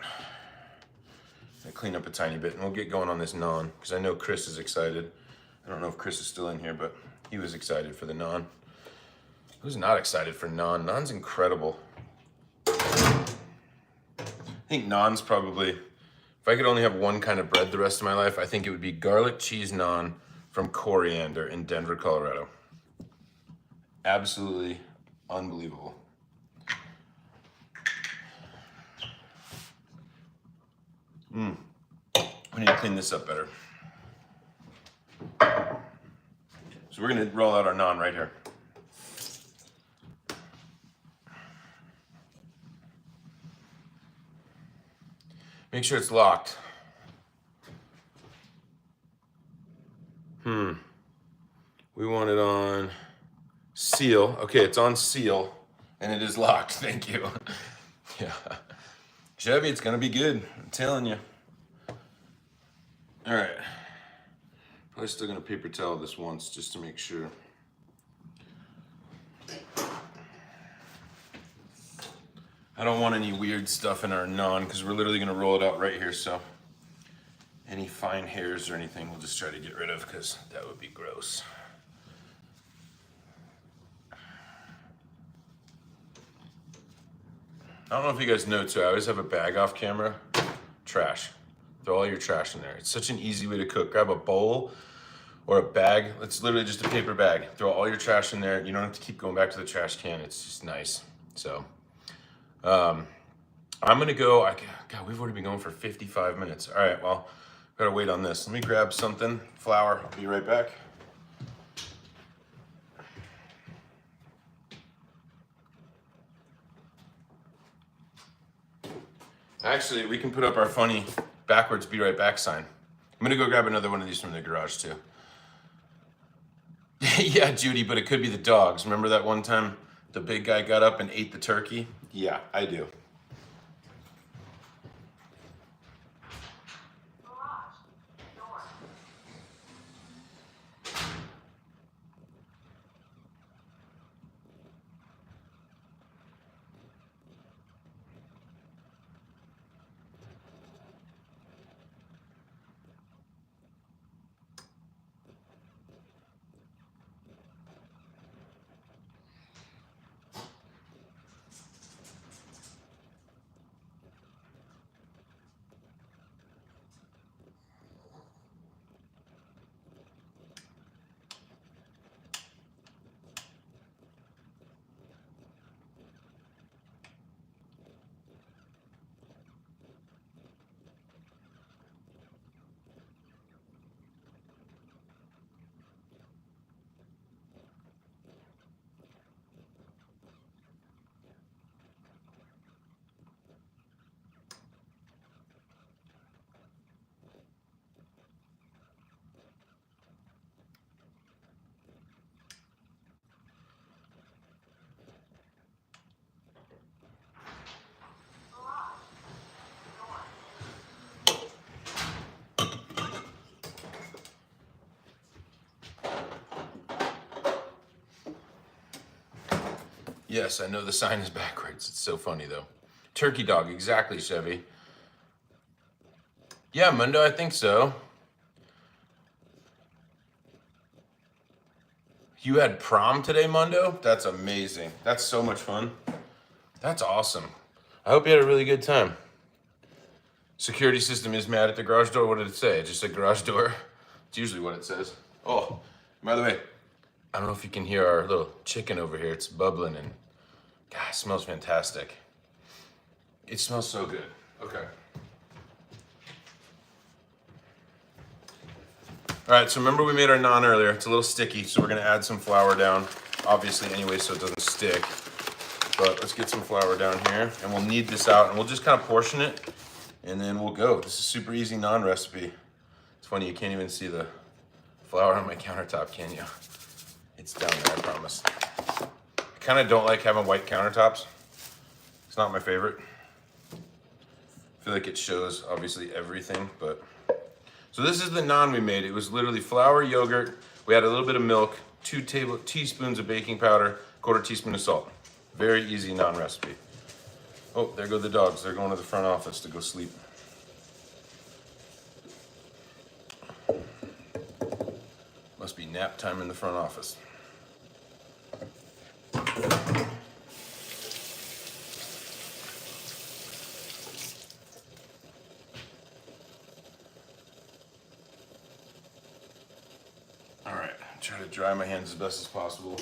I clean up a tiny bit and we'll get going on this naan because I know Chris is excited. I don't know if Chris is still in here, but he was excited for the naan. Who's not excited for naan? Naan's incredible. I think naan's probably, if I could only have one kind of bread the rest of my life, I think it would be garlic cheese naan from Coriander in Denver, Colorado. Absolutely unbelievable. We need to clean this up better. So we're gonna roll out our naan right here. Make sure it's locked. seal. Okay, it's on seal, and it is locked. Thank you. Yeah. Chevy, it's gonna be good. I'm telling you. All right. Probably still gonna paper towel this once just to make sure. I don't want any weird stuff in our naan because we're literally gonna roll it out right here. So any fine hairs or anything, we'll just try to get rid of because that would be gross. I don't know if you guys know too, I always have a bag off camera. Trash. Throw all your trash in there. It's such an easy way to cook. Grab a bowl or a bag. It's literally just a paper bag. Throw all your trash in there. You don't have to keep going back to the trash can. It's just nice. So, I'm gonna go. God, we've already been going for 55 minutes. All right, well, gotta wait on this. Let me grab something. Flour. I'll be right back. Actually, we can put up our funny backwards "be right back" sign. I'm gonna go grab another one of these from the garage too. Yeah, Judy, but it could be the dogs. Remember that one time the big guy got up and ate the turkey? Yeah, I do. Yes, I know the sign is backwards. It's so funny though. Turkey dog, exactly, Chevy. Yeah, Mundo, I think so. You had prom today, Mundo? That's amazing. That's so much fun. That's awesome. I hope you had a really good time. Security system is mad at the garage door. What did it say? It just said garage door. It's usually what it says. Oh, by the way, I don't know if you can hear our little chicken over here. It's bubbling and God, it smells fantastic. It smells so good. Okay. All right, so remember we made our naan earlier. It's a little sticky, so we're gonna add some flour down, obviously anyway, so it doesn't stick. But let's get some flour down here, and we'll knead this out, and we'll just kind of portion it, and then we'll go. This is a super easy naan recipe. It's funny, you can't even see the flour on my countertop, can you? It's down there, I promise. I kind of don't like having white countertops. It's not my favorite. I feel like it shows, obviously, everything, but... So this is the naan we made. It was literally flour, yogurt. We had a little bit of milk, 2 teaspoons of baking powder, 1/4 teaspoon of salt. Very easy naan recipe. Oh, there go the dogs. They're going to the front office to go sleep. Must be nap time in the front office. All right, try to dry my hands as best as possible.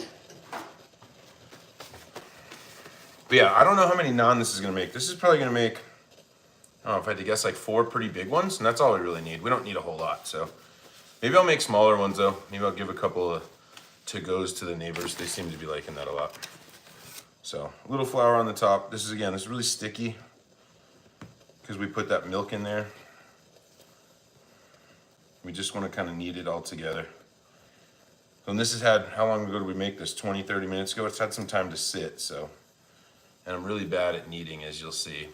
But yeah, I don't know how many naan this is gonna make. This is probably gonna make, I don't know if I had to guess, like 4 pretty big ones, and that's all we really need. We don't need a whole lot, so. Maybe I'll make smaller ones though. Maybe I'll give a couple of to-goes to the neighbors. They seem to be liking that a lot. So, a little flour on the top. This is really sticky because we put that milk in there. We just wanna kind of knead it all together. And this has had, how long ago did we make this? 20, 30 minutes ago? It's had some time to sit, so. And I'm really bad at kneading, as you'll see.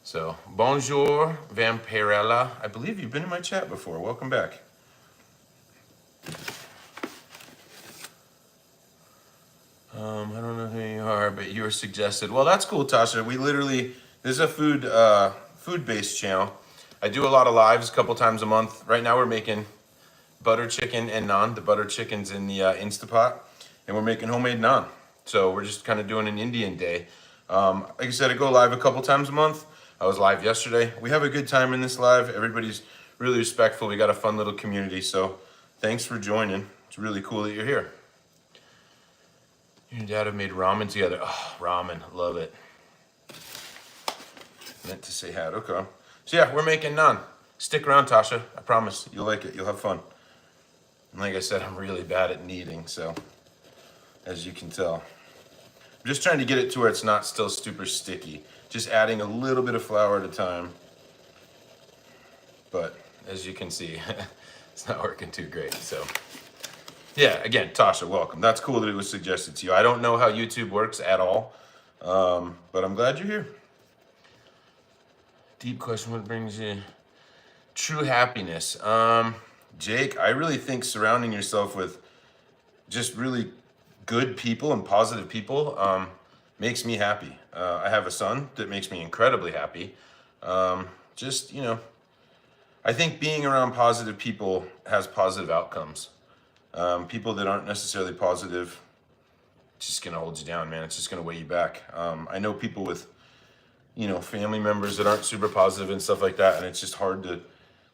So, bonjour, Vampirella. I believe you've been in my chat before. Welcome back. I don't know who you are, but you were suggested. Well, that's cool, Tasha. We literally, this is a food-based channel. I do a lot of lives a couple times a month. Right now we're making butter chicken and naan. The butter chicken's in the Instapot, and we're making homemade naan. So we're just kind of doing an Indian day. Like I said, I go live a couple times a month. I was live yesterday. We have a good time in this live. Everybody's really respectful. We got a fun little community. So thanks for joining. It's really cool that you're here. You and Dad have made ramen together. Oh, ramen, love it. Meant to say had, okay. So yeah, we're making naan. Stick around, Tasha. I promise you'll like it. You'll have fun. And like I said, I'm really bad at kneading, so as you can tell. I'm just trying to get it to where it's not still super sticky. Just adding a little bit of flour at a time. But as you can see, it's not working too great, so. Yeah, again, Tasha, welcome. That's cool that it was suggested to you. I don't know how YouTube works at all, but I'm glad you're here. Deep question, what brings you true happiness? Jake, I really think surrounding yourself with just really good people and positive people makes me happy. I have a son that makes me incredibly happy. Just, you know, I think being around positive people has positive outcomes. People that aren't necessarily positive, it's just gonna hold you down, man. It's just gonna weigh you back. I know people with, you know, family members that aren't super positive and stuff like that, and it's just hard to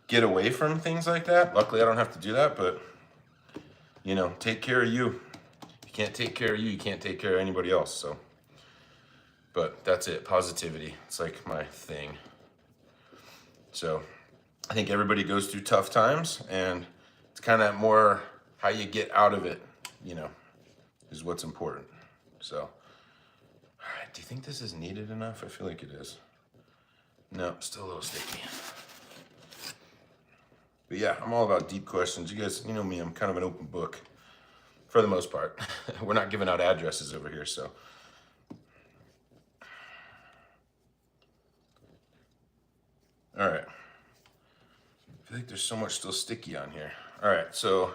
get away from things like that. Luckily, I don't have to do that, but, you know, take care of you. You can't take care of you, you can't take care of anybody else, so. But that's it, positivity. It's like my thing. So, I think everybody goes through tough times, and it's kind of more how you get out of it, you know, is what's important. So, all right, do you think this is kneaded enough? I feel like it is. No, still a little sticky. But yeah, I'm all about deep questions. You guys, you know me, I'm kind of an open book for the most part. We're not giving out addresses over here, so. All right. I feel like there's so much still sticky on here. All right, so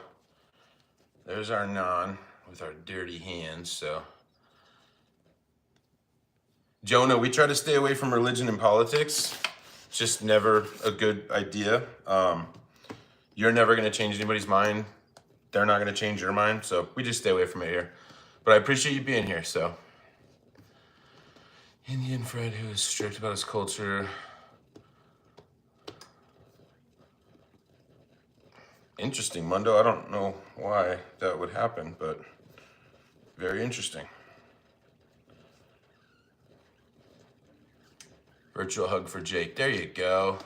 there's our naan with our dirty hands, so. Jonah, we try to stay away from religion and politics. It's just never a good idea. You're never gonna change anybody's mind. They're not gonna change your mind, so we just stay away from it here. But I appreciate you being here, so. Indian Fred, who is strict about his culture. Interesting, Mundo. I don't know why that would happen, but very interesting. Virtual hug for Jake. There you go.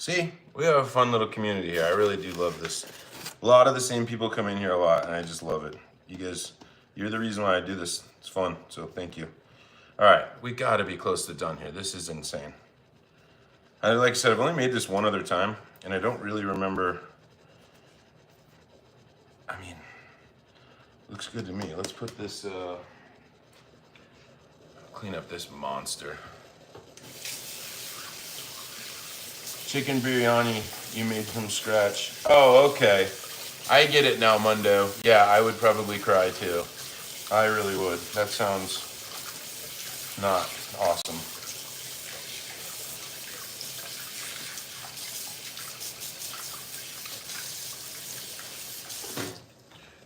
See, we have a fun little community here. I really do love this. A lot of the same people come in here a lot, and I just love it. You guys, you're the reason why I do this. It's fun, so thank you. All right, we gotta be close to done here. This is insane. And like I said, I've only made this one other time, and I don't really remember. I mean, looks good to me. Let's put this, clean up this monster. Chicken biryani you made from scratch. Oh, okay. I get it now, Mundo. Yeah, I would probably cry too. I really would. That sounds not awesome.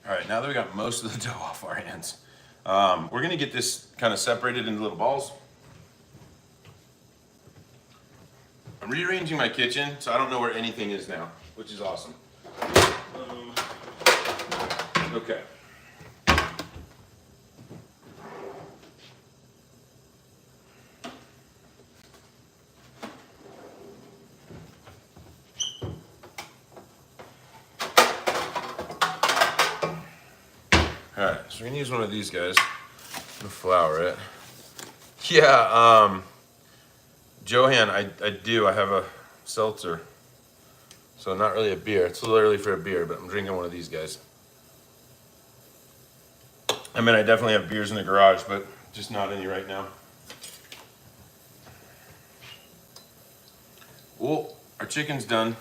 All right, now that we got most of the dough off our hands, we're gonna get this kind of separated into little balls. I'm rearranging my kitchen, so I don't know where anything is now, which is awesome. Okay. All right, so we're gonna use one of these guys to flour it. Yeah, Johan, I do. I have a seltzer. So not really a beer. It's a little early for a beer, but I'm drinking one of these guys. I mean, I definitely have beers in the garage, but just not any right now. Oh, our chicken's done.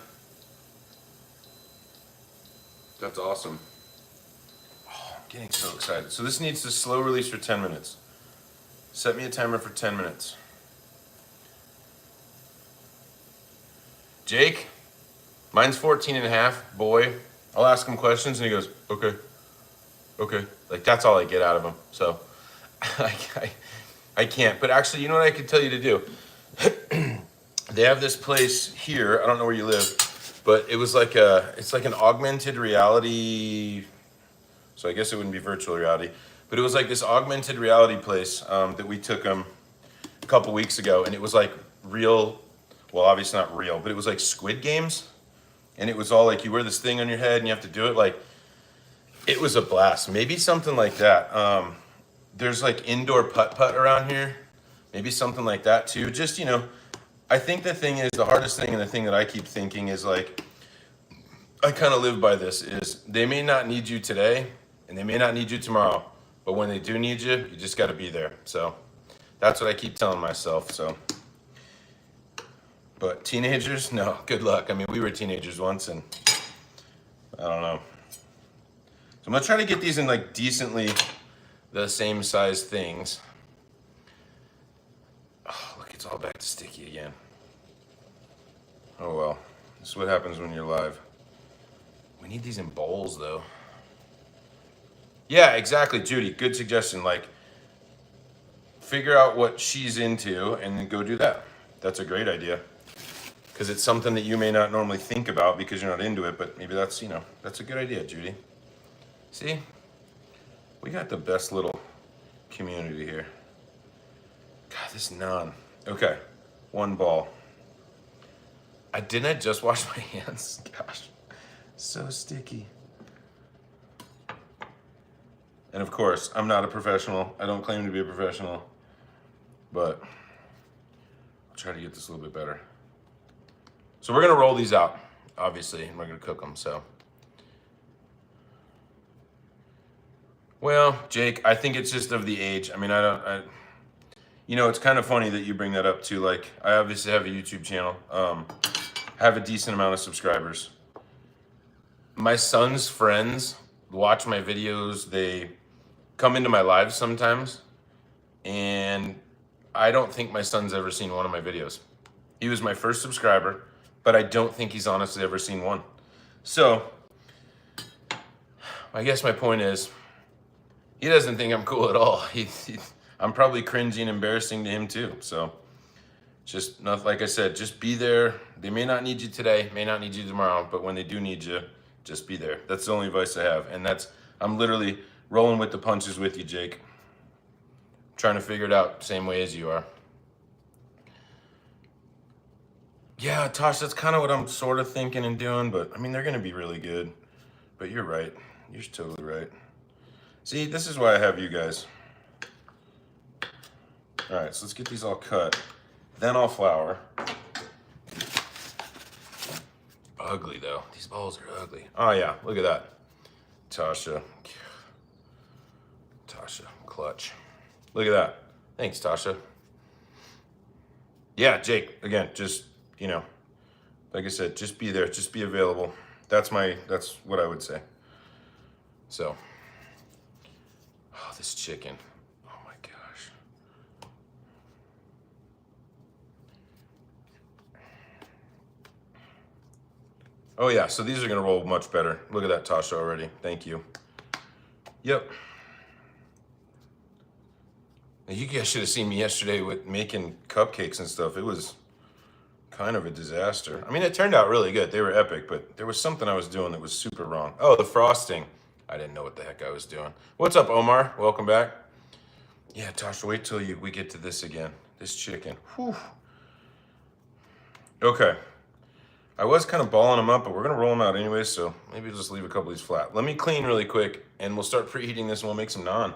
That's awesome. Oh, I'm getting so excited. So this needs to slow release for 10 minutes. Set me a timer for 10 minutes. Jake, mine's 14 and a half, boy. I'll ask him questions and he goes, okay. Like that's all I get out of him. So I can't. But actually, you know what I could tell you to do? They have this place here. I don't know where you live, but it's like an augmented reality. So I guess it wouldn't be virtual reality, but it was like this augmented reality place that we took them a couple weeks ago, and it was like real. Well, obviously not real, but it was like Squid Games, and it was all like you wear this thing on your head and you have to do it. Like it was a blast. Maybe something like that. There's like indoor putt-putt around here. Maybe something like that too. Just, I think the thing is, the hardest thing and the thing that I keep thinking is like, I kind of live by this is they may not need you today and they may not need you tomorrow, but when they do need you, you just got to be there. So that's what I keep telling myself. So, but teenagers, no, good luck. I mean, we were teenagers once and I don't know. So I'm gonna try to get these in like decently the same size things. Oh, look, it's all back to sticky again. Oh well, this is what happens when you're live. We need these in bowls though. Yeah, exactly, Judy. Good suggestion. Like, figure out what she's into and then go do that. That's a great idea. Because it's something that you may not normally think about because you're not into it, but maybe that's, that's a good idea, Judy. See? We got the best little community here. God, this naan. Okay, one ball. Didn't I just wash my hands? Gosh, so sticky. And of course, I'm not a professional. I don't claim to be a professional, but I'll try to get this a little bit better. So we're gonna roll these out, obviously, and we're gonna cook them, so. Well, Jake, I think it's just of the age. I mean, it's kind of funny that you bring that up too. Like, I obviously have a YouTube channel. I have a decent amount of subscribers. My son's friends watch my videos. They come into my lives sometimes, and I don't think my son's ever seen one of my videos. He was my first subscriber, but I don't think he's honestly ever seen one. So, I guess my point is, he doesn't think I'm cool at all. I'm probably cringy and embarrassing to him too. So, just not like I said, just be there. They may not need you today, may not need you tomorrow, but when they do need you, just be there. That's the only advice I have, and I'm literally rolling with the punches with you, Jake. Trying to figure it out same way as you are. Yeah, Tosh, that's kind of what I'm sort of thinking and doing, but I mean, they're gonna be really good. But you're right. You're totally right. See, this is why I have you guys. All right, so let's get these all cut. Then I'll flour. Ugly though. These balls are ugly. Oh yeah, look at that. Tasha, clutch. Look at that. Thanks, Tasha. Yeah, Jake, again, just, like I said, just be there, just be available. That's what I would say. So, oh, this chicken. Oh my gosh. Oh yeah, so these are gonna roll much better. Look at that, Tasha, already. Thank you. Yep. You guys should have seen me yesterday with making cupcakes and stuff. It was kind of a disaster. I mean, it turned out really good. They were epic, but there was something I was doing that was super wrong. Oh, the frosting. I didn't know what the heck I was doing. What's up, Omar? Welcome back. Yeah, Tasha, wait till we get to this again. This chicken. Whew. Okay. I was kind of balling them up, but we're going to roll them out anyway, so maybe just leave a couple of these flat. Let me clean really quick, and we'll start preheating this, and we'll make some naan.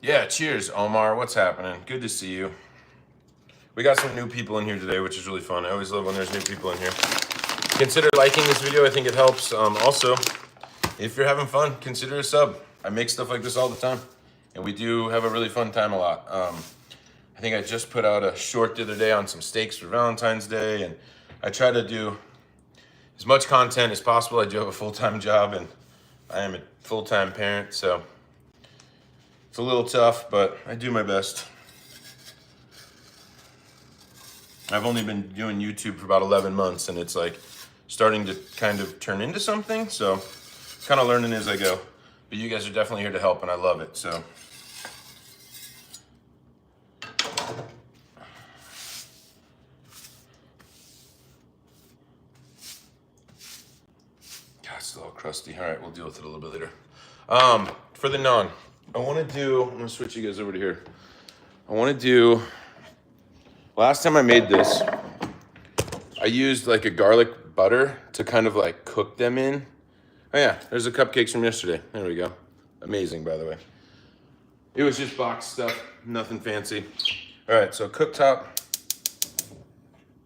Yeah, cheers, Omar. What's happening? Good to see you. We got some new people in here today, which is really fun. I always love when there's new people in here. Consider liking this video. I think it helps. Also, if you're having fun, consider a sub. I make stuff like this all the time, and we do have a really fun time a lot. I think I just put out a short the other day on some steaks for Valentine's Day, and I try to do as much content as possible. I do have a full-time job, and I am a full-time parent, so it's a little tough, but I do my best. I've only been doing YouTube for about 11 months, and it's like starting to kind of turn into something, so kind of learning as I go. But you guys are definitely here to help, and I love it, so. God, it's still all crusty. All right, we'll deal with it a little bit later. For the naan, I'm gonna switch you guys over to here. Last time I made this, I used like a garlic butter to kind of like cook them in. Oh yeah, there's the cupcakes from yesterday. There we go. Amazing, by the way. It was just box stuff, nothing fancy. All right, so cooktop.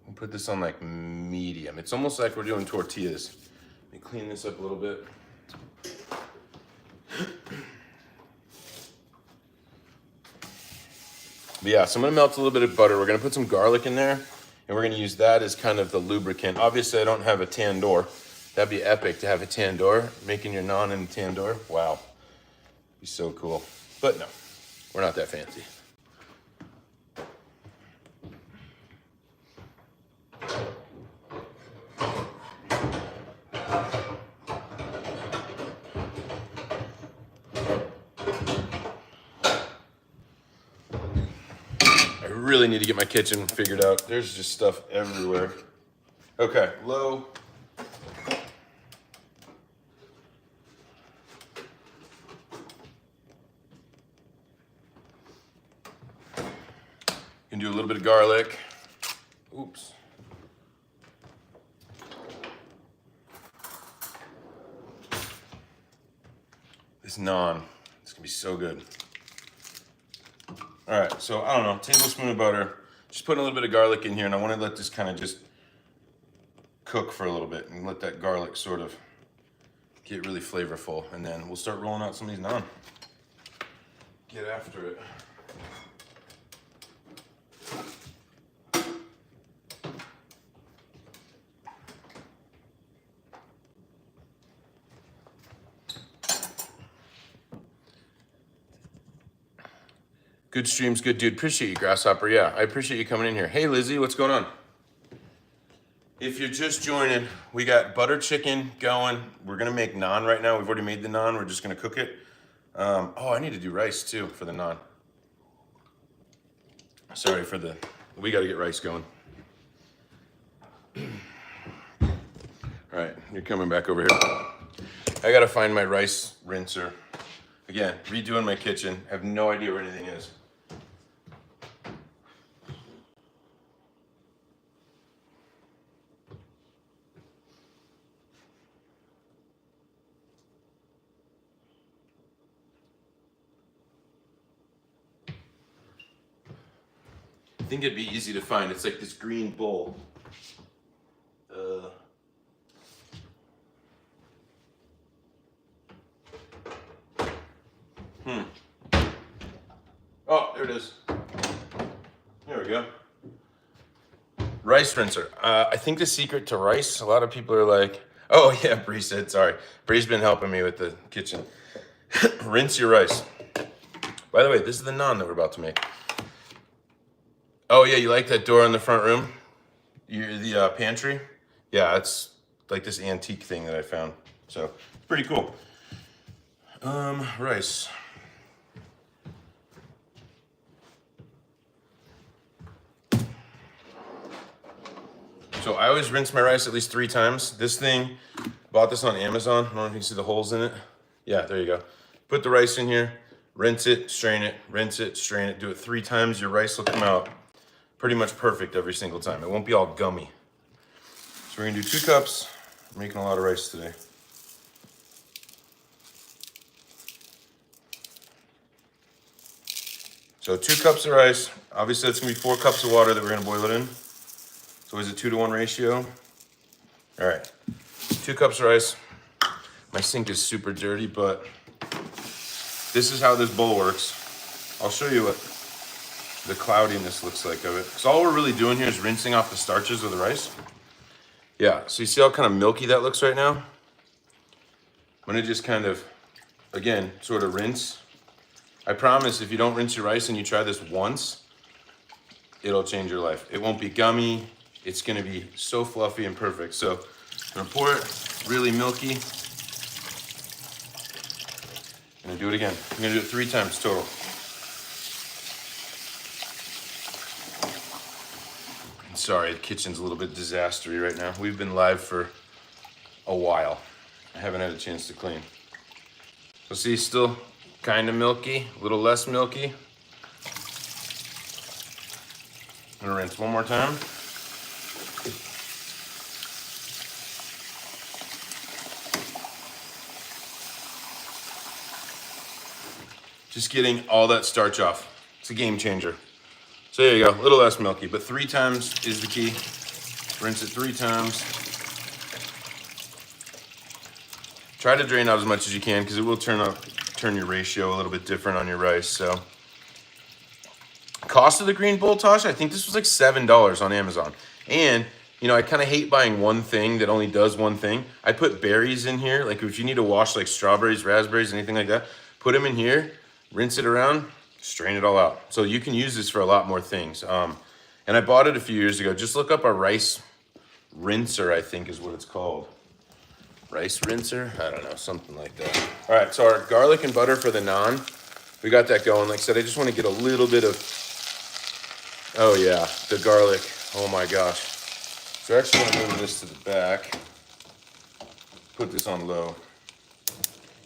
We'll put this on like medium. It's almost like we're doing tortillas. Let me clean this up a little bit. But yeah, so I'm gonna melt a little bit of butter. We're gonna put some garlic in there, and we're gonna use that as kind of the lubricant. Obviously, I don't have a tandoor. That'd be epic to have a tandoor. Making your naan in a tandoor, wow. Be so cool. But no, we're not that fancy. I really need to get my kitchen figured out. There's just stuff everywhere. Okay, low. You can do a little bit of garlic. Oops. This naan, it's gonna be so good. All right, so I don't know, tablespoon of butter. Just putting a little bit of garlic in here, and I want to let this kind of just cook for a little bit and let that garlic sort of get really flavorful, and then we'll start rolling out some of these naan. Get after it. Good streams, good dude. Appreciate you, Grasshopper. Yeah, I appreciate you coming in here. Hey, Lizzie, what's going on? If you're just joining, we got butter chicken going. We're gonna make naan right now. We've already made the naan. We're just gonna cook it. Oh, I need to do rice too for the naan. Sorry for the, we gotta get rice going. All right, you're coming back over here. I gotta find my rice rinser. Again, redoing my kitchen. I have no idea where anything is. I think it'd be easy to find. It's like this green bowl. Oh, there it is. There we go. Rice rinser. I think the secret to rice, a lot of people are like, oh yeah, Bree said, sorry. Bree's been helping me with the kitchen. Rinse your rice. By the way, this is the naan that we're about to make. Oh yeah, you like that door in the front room? The pantry? Yeah, it's like this antique thing that I found. So, it's pretty cool. Rice. So I always rinse my rice at least 3 times. This thing, bought this on Amazon. I don't know if you can see the holes in it. Yeah, there you go. Put the rice in here, rinse it, strain it, rinse it, strain it. Do it 3 times. Your rice will come out pretty much perfect every single time. It won't be all gummy. So we're gonna do 2 cups. I'm making a lot of rice today. So 2 cups of rice. Obviously that's gonna be 4 cups of water that we're gonna boil it in. So is it 2-to-1 ratio? All right, 2 cups of rice. My sink is super dirty, but this is how this bowl works. I'll show you what the cloudiness looks like of it. Because all we're really doing here is rinsing off the starches of the rice. Yeah, so you see how kind of milky that looks right now? I'm gonna just kind of, again, sort of rinse. I promise if you don't rinse your rice and you try this once, it'll change your life. It won't be gummy. It's gonna be so fluffy and perfect. So I'm gonna pour it really milky. I'm gonna do it again. I'm gonna do it 3 times total. Sorry, the kitchen's a little bit disastery right now. We've been live for a while. I haven't had a chance to clean. So see, still kind of milky, a little less milky. I'm gonna rinse one more time. Just getting all that starch off. It's a game changer. So there you go, a little less milky, but 3 times is the key. Rinse it 3 times. Try to drain out as much as you can because it will turn your ratio a little bit different on your rice. So, cost of the green bowl, Tosh, I think this was like $7 on Amazon. And you know, I kind of hate buying one thing that only does one thing. I put berries in here, like if you need to wash like strawberries, raspberries, anything like that, put them in here, rinse it around, strain it all out. So you can use this for a lot more things. And I bought it a few years ago. Just look up a rice rinser, I think is what it's called. Rice rinser? I don't know, something like that. All right, so our garlic and butter for the naan, we got that going. Like I said, I just want to get a little bit of, oh yeah, the garlic. Oh my gosh. So I actually want to move this to the back. Put this on low.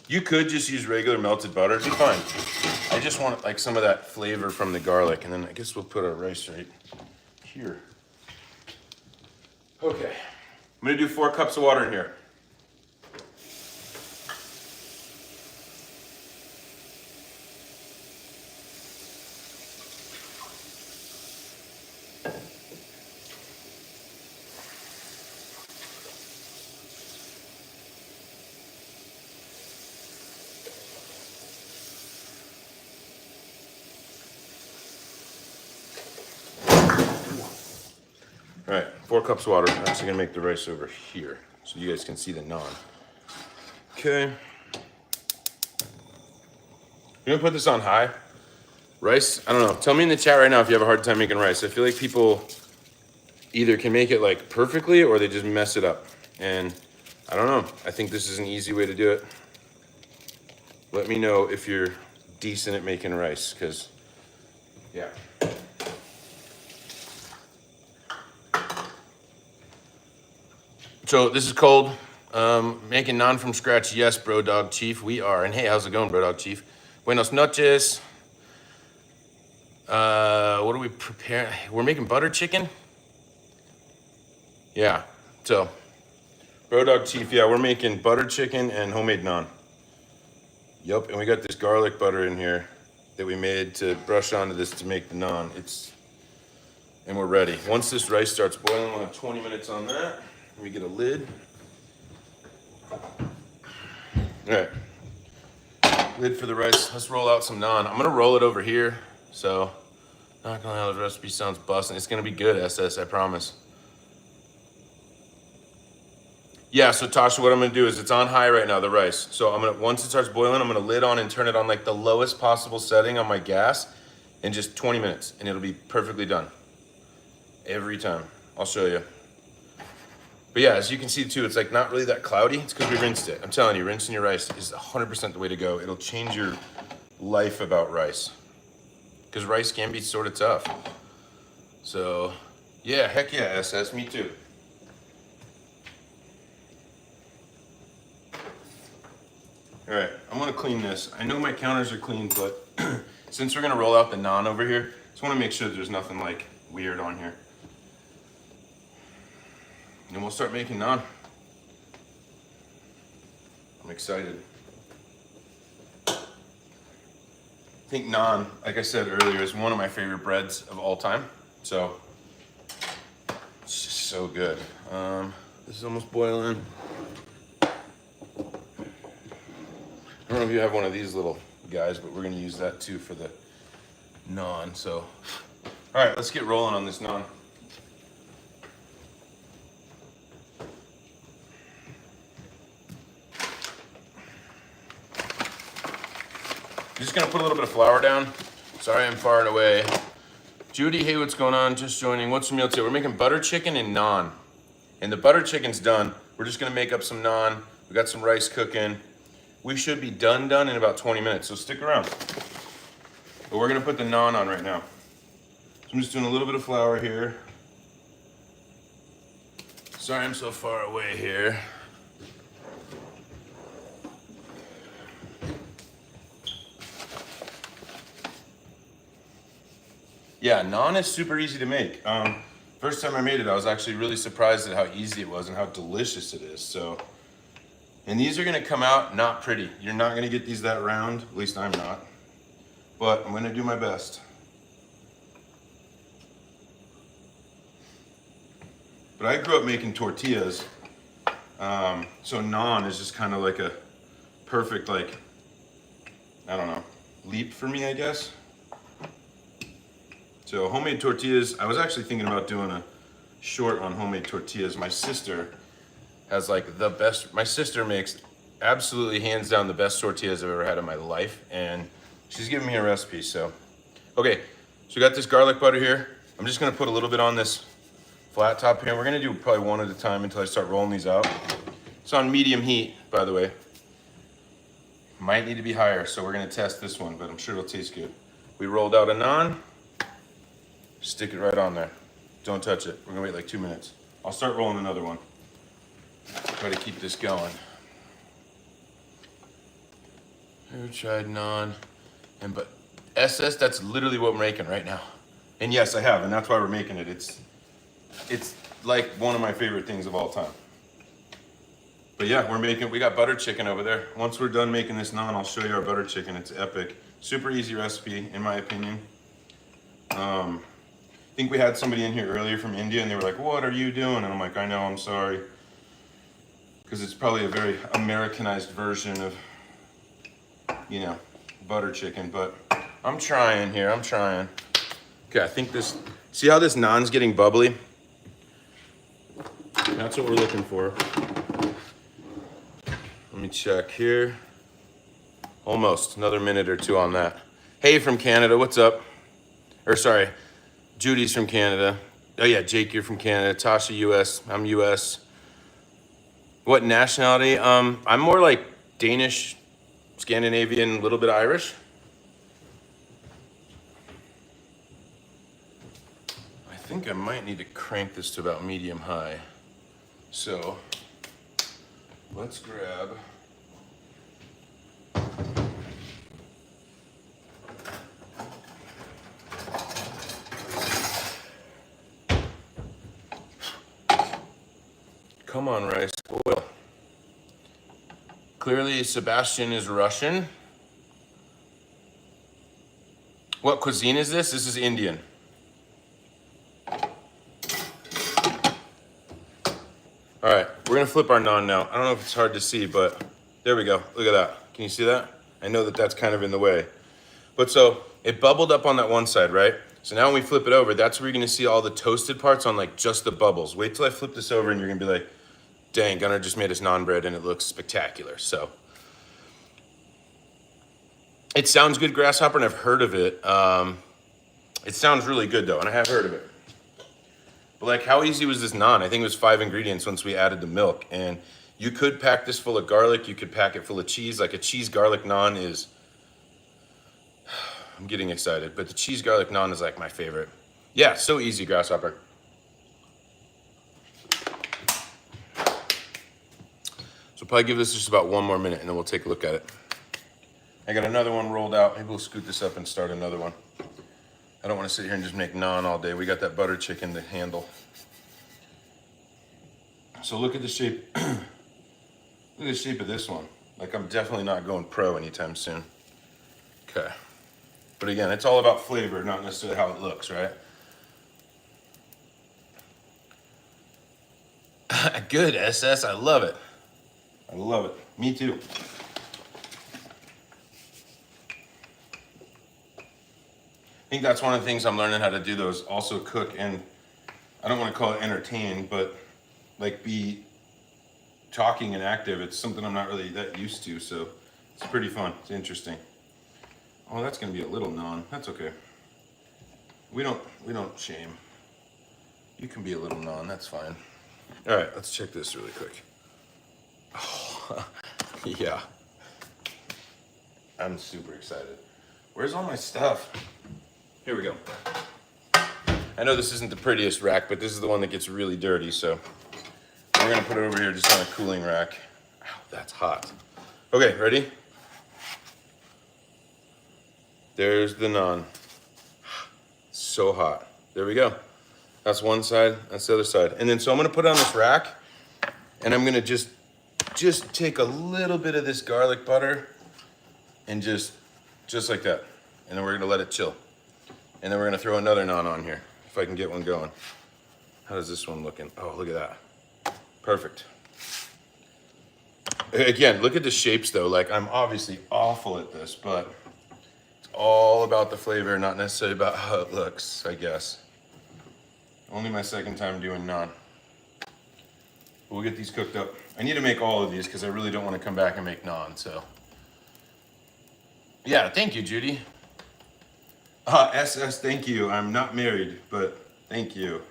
You could just use regular melted butter, it'd be fine. I just want like some of that flavor from the garlic, and then I guess we'll put our rice right here. Okay, I'm gonna do 4 cups of water in here. All right, 4 cups of water. I'm actually gonna make the rice over here so you guys can see the naan. Okay. You're gonna put this on high. Rice, I don't know. Tell me in the chat right now if you have a hard time making rice. I feel like people either can make it like perfectly or they just mess it up. And I don't know. I think this is an easy way to do it. Let me know if you're decent at making rice, because yeah. So this is cold. Making naan from scratch. Yes, Bro Dog Chief, we are. And hey, how's it going, Bro Dog Chief? Buenos noches. What are we preparing? We're making butter chicken. Yeah. So, Bro Dog Chief, yeah, we're making butter chicken and homemade naan. Yep, and we got this garlic butter in here that we made to brush onto this to make the naan. And we're ready. Once this rice starts boiling, we'll have 20 minutes on that. We get a lid. All right, lid for the rice. Let's roll out some naan. I'm gonna roll it over here. So, not gonna lie, the recipe sounds busting. It's gonna be good, SS, I promise. Yeah, so Tasha, what I'm gonna do is it's on high right now, the rice. So once it starts boiling, I'm gonna lid on and turn it on like the lowest possible setting on my gas in just 20 minutes, and it'll be perfectly done. Every time. I'll show you. But yeah, as you can see too, it's like not really that cloudy. It's because we rinsed it. I'm telling you, rinsing your rice is 100% the way to go. It'll change your life about rice. Because rice can be sort of tough. So, yeah, heck yeah, SS, me too. All right, I'm gonna clean this. I know my counters are clean, but since we're gonna roll out the naan over here, just wanna make sure there's nothing like weird on here. And we'll start making naan. I'm excited. I think naan, like I said earlier, is one of my favorite breads of all time. So it's just so good. This is almost boiling. I don't know if you have one of these little guys, but we're gonna use that too for the naan. So, all right, let's get rolling on this naan. I'm just gonna put a little bit of flour down. Sorry, I'm far and away. Judy, hey, what's going on? Just joining. What's the meal today? We're making butter chicken and naan. And the butter chicken's done. We're just gonna make up some naan. We got some rice cooking. We should be done in about 20 minutes, so stick around. But we're gonna put the naan on right now. So I'm just doing a little bit of flour here. Sorry I'm so far away here. Yeah, naan is super easy to make. First time I made it, I was actually really surprised at how easy it was and how delicious it is. So, and these are gonna come out not pretty. You're not gonna get these that round, at least I'm not. But I'm gonna do my best. But I grew up making tortillas. So naan is just kind of like a perfect, like, I don't know, leap for me, I guess. So homemade tortillas, I was actually thinking about doing a short on homemade tortillas. My sister has like the best, my sister makes absolutely hands down the best tortillas I've ever had in my life. And she's giving me a recipe, so. Okay, so we got this garlic butter here. I'm just gonna put a little bit on this flat top pan. We're gonna do probably one at a time until I start rolling these out. It's on medium heat, by the way. Might need to be higher, so we're gonna test this one, but I'm sure it'll taste good. We rolled out a naan. Stick it right on there. Don't touch it. We're gonna wait like 2 minutes. I'll start rolling another one. Try to keep this going. Who tried naan? And but SS, that's literally what we're making right now. And yes, I have, and that's why we're making it. It's like one of my favorite things of all time. But yeah, we got butter chicken over there. Once we're done making this naan, I'll show you our butter chicken. It's epic. Super easy recipe, in my opinion. I think we had somebody in here earlier from India and they were like, what are you doing? And I'm like, I know, I'm sorry. Because it's probably a very Americanized version of, you know, butter chicken, but I'm trying here, I'm trying. Okay, I think this, see how this naan's getting bubbly? That's what we're looking for. Let me check here. Almost, another minute or two on that. Hey from Canada, what's up? Or sorry, Judy's from Canada. Oh yeah, Jake, you're from Canada. Tasha, US, I'm US. What nationality? I'm more like Danish, Scandinavian, a little bit Irish. I think I might need to crank this to about medium high. So, let's grab. Come on, rice, boil. Clearly, Sebastian is Russian. What cuisine is this? This is Indian. All right, we're gonna flip our naan now. I don't know if it's hard to see, but there we go. Look at that. Can you see that? I know that that's kind of in the way. But so, it bubbled up on that one side, right? So now when we flip it over, that's where you're gonna see all the toasted parts on like just the bubbles. Wait till I flip this over and you're gonna be like, dang, Gunnar just made us naan bread and it looks spectacular. So, it sounds good, Grasshopper, and I've heard of it. It sounds really good though, and I have heard of it. But like, how easy was this naan? I think it was 5 ingredients once we added the milk. And you could pack this full of garlic. You could pack it full of cheese. Like a cheese garlic naan is, I'm getting excited, but the cheese garlic naan is like my favorite. Yeah, so easy, Grasshopper. So probably give this just about 1 more minute and then we'll take a look at it. I got another one rolled out. Maybe we'll scoot this up and start another one. I don't want to sit here and just make naan all day. We got that butter chicken to handle. So look at the shape. Look at the shape of this one. Like I'm definitely not going pro anytime soon. Okay. But again, it's all about flavor, not necessarily how it looks, right? Good, SS. I love it. I love it. Me too. I think that's one of the things I'm learning how to do, though, is also cook and I don't want to call it entertaining, but like be talking and active. It's something I'm not really that used to, so it's pretty fun. It's interesting. Oh, that's gonna be a little naan. That's okay. We don't shame. You can be a little naan. That's fine. All right, let's check this really quick. Oh, yeah. I'm super excited. Where's all my stuff? Here we go. I know this isn't the prettiest rack, but this is the one that gets really dirty, so we're gonna put it over here just on a cooling rack. Ow, that's hot. Okay, ready? There's the naan. So hot. There we go. That's one side, that's the other side. And then so I'm gonna put it on this rack and I'm gonna just take a little bit of this garlic butter and just like that. And then we're gonna let it chill. And then we're gonna throw another naan on here, if I can get one going. How does this one looking? Oh, look at that. Perfect. Again, look at the shapes though. Like I'm obviously awful at this, but it's all about the flavor, not necessarily about how it looks, I guess. Only my second time doing naan. We'll get these cooked up. I need to make all of these because I really don't want to come back and make naan, so. Yeah, thank you, Judy. SS, thank you. I'm not married, but thank you.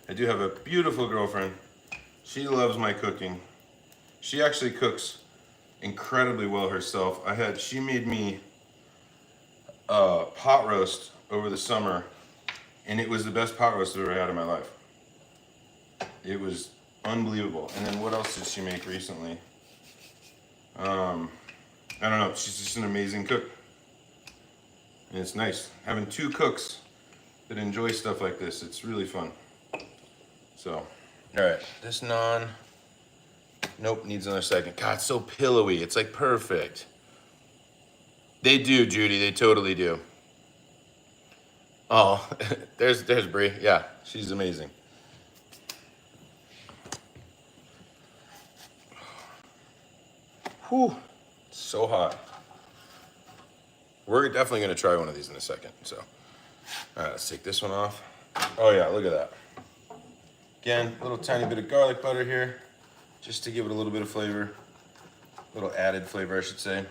I do have a beautiful girlfriend. She loves my cooking. She actually cooks incredibly well herself. She made me a pot roast over the summer, and it was the best pot roast I've ever had in my life. It was unbelievable. And then what else did she make recently? I don't know. She's just an amazing cook. And it's nice having two cooks that enjoy stuff like this. It's really fun. So, all right, this naan. Nope, needs another second. God, it's so pillowy. It's like perfect. They do, Judy. They totally do. Oh, there's Brie. Yeah, she's amazing. Whew, so hot. We're definitely gonna try one of these in a second, so. All right, let's take this one off. Oh yeah, look at that. Again, a little tiny bit of garlic butter here, just to give it a little bit of flavor. A little added flavor, I should say.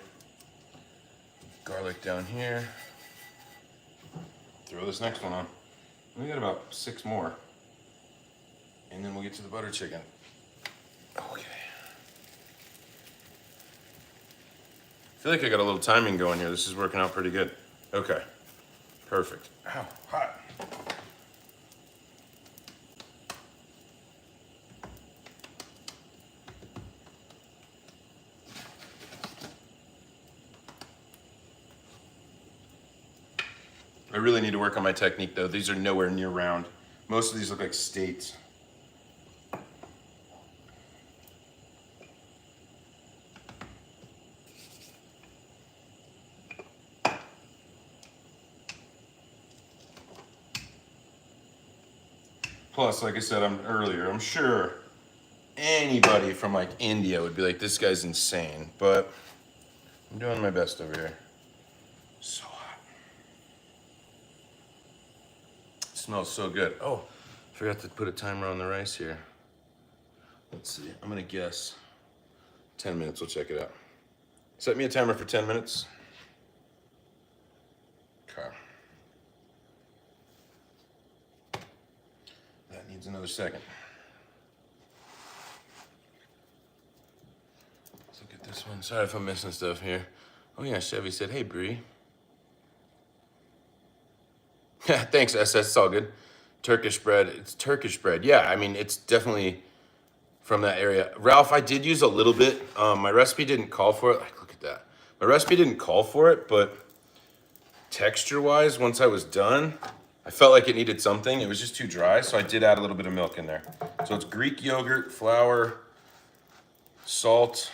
Garlic down here. Throw this next one on. We got about 6 more. And then we'll get to the butter chicken. Okay. I feel like I got a little timing going here. This is working out pretty good. Okay, perfect. Ow, hot. I really need to work on my technique though. These are nowhere near round. Most of these look like states. Plus, like I said earlier, I'm sure anybody from like India would be like, this guy's insane, but I'm doing my best over here. So hot. It smells so good. Oh, forgot to put a timer on the rice here. Let's see, I'm gonna guess 10 minutes, we'll check it out. Set me a timer for 10 minutes. Okay. That needs another second. Let's look at this one. Sorry if I'm missing stuff here. Oh yeah, Chevy said, hey Bree. Thanks, SS, it's all good. Turkish bread, it's Turkish bread. Yeah, I mean, it's definitely from that area. Ralph, I did use a little bit. My recipe didn't call for it. Like, look at that. My recipe didn't call for it, but texture-wise, once I was done, I felt like it needed something. It was just too dry, so I did add a little bit of milk in there. So it's Greek yogurt, flour, salt,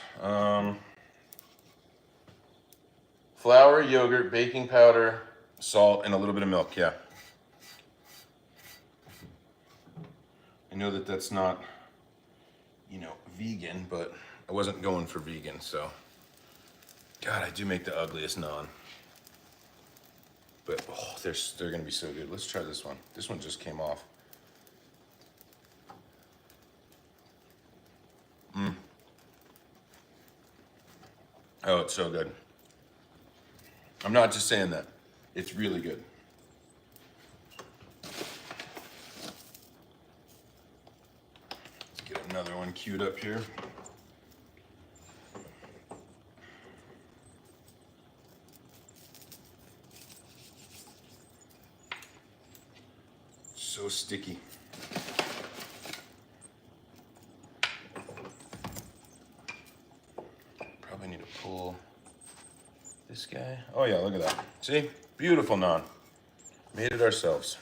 flour, yogurt, baking powder, Salt and a little bit of milk, yeah. I know that that's not, you know, vegan, but I wasn't going for vegan, so. God, I do make the ugliest naan. But oh, they're gonna be so good. Let's try this one. This one just came off. Oh, it's so good. I'm not just saying that. It's really good. Let's get another one queued up here. So sticky. Probably need to pull this guy. Oh yeah, look at that. See? Beautiful naan. Made it ourselves.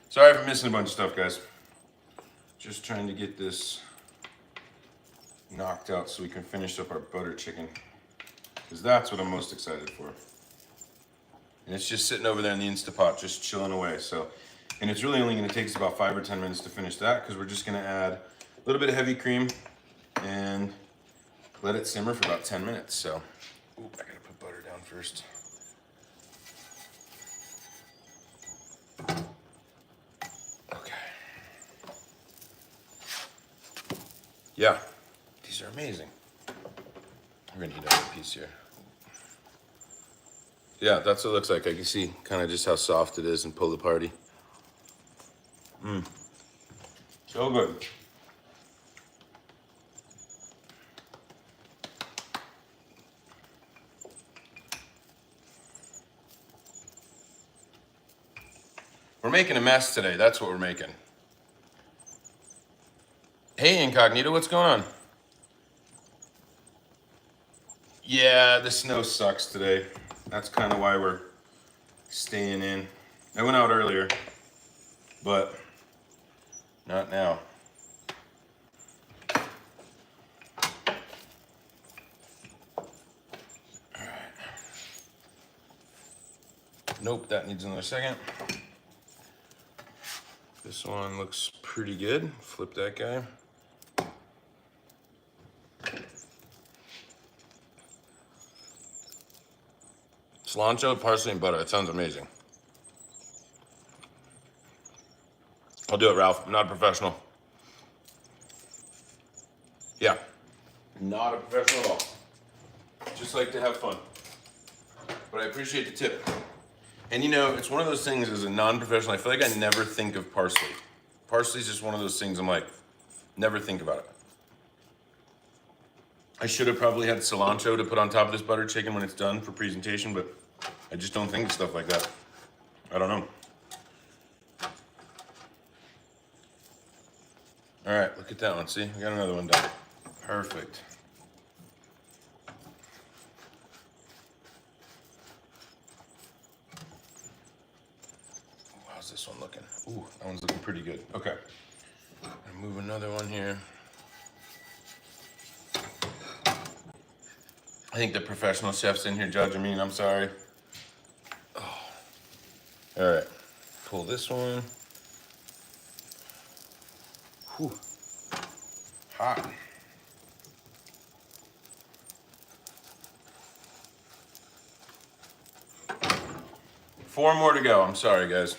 Sorry for missing a bunch of stuff, guys. Just trying to get this knocked out so we can finish up our butter chicken. Because that's what I'm most excited for. And it's just sitting over there in the Instapot, just chilling away. So, and it's really only going to take us about 5 or 10 minutes to finish that, because we're just going to add a little bit of heavy cream and let it simmer for about 10 minutes. So, ooh, I gotta put butter down first. Okay. Yeah, these are amazing. We're gonna eat another piece here. Yeah, that's what it looks like. I can see kind of just how soft it is and pull the party. So good. We're making a mess today. That's what we're making. Hey, Incognito, what's going on? Yeah, the snow sucks today. That's kind of why we're staying in. I went out earlier, but not now. All right. Nope, that needs another second. This one looks pretty good. Flip that guy. Cilantro, parsley, and butter. That sounds amazing. I'll do it, Ralph. I'm not a professional. Yeah. Not a professional at all. Just like to have fun. But I appreciate the tip. And you know, it's one of those things as a non-professional, I feel like I never think of parsley. Parsley's just one of those things I'm like, never think about it. I should have probably had cilantro to put on top of this butter chicken when it's done for presentation, but I just don't think of stuff like that. I don't know. All right, look at that one. See, we got another one done. Perfect. How's this one looking? Ooh, that one's looking pretty good. Okay. I'm gonna move another one here. I think the professional chef's in here judging me, and I'm sorry. Oh. All right, pull this one. Whew. Hot. Four more to go. I'm sorry, guys.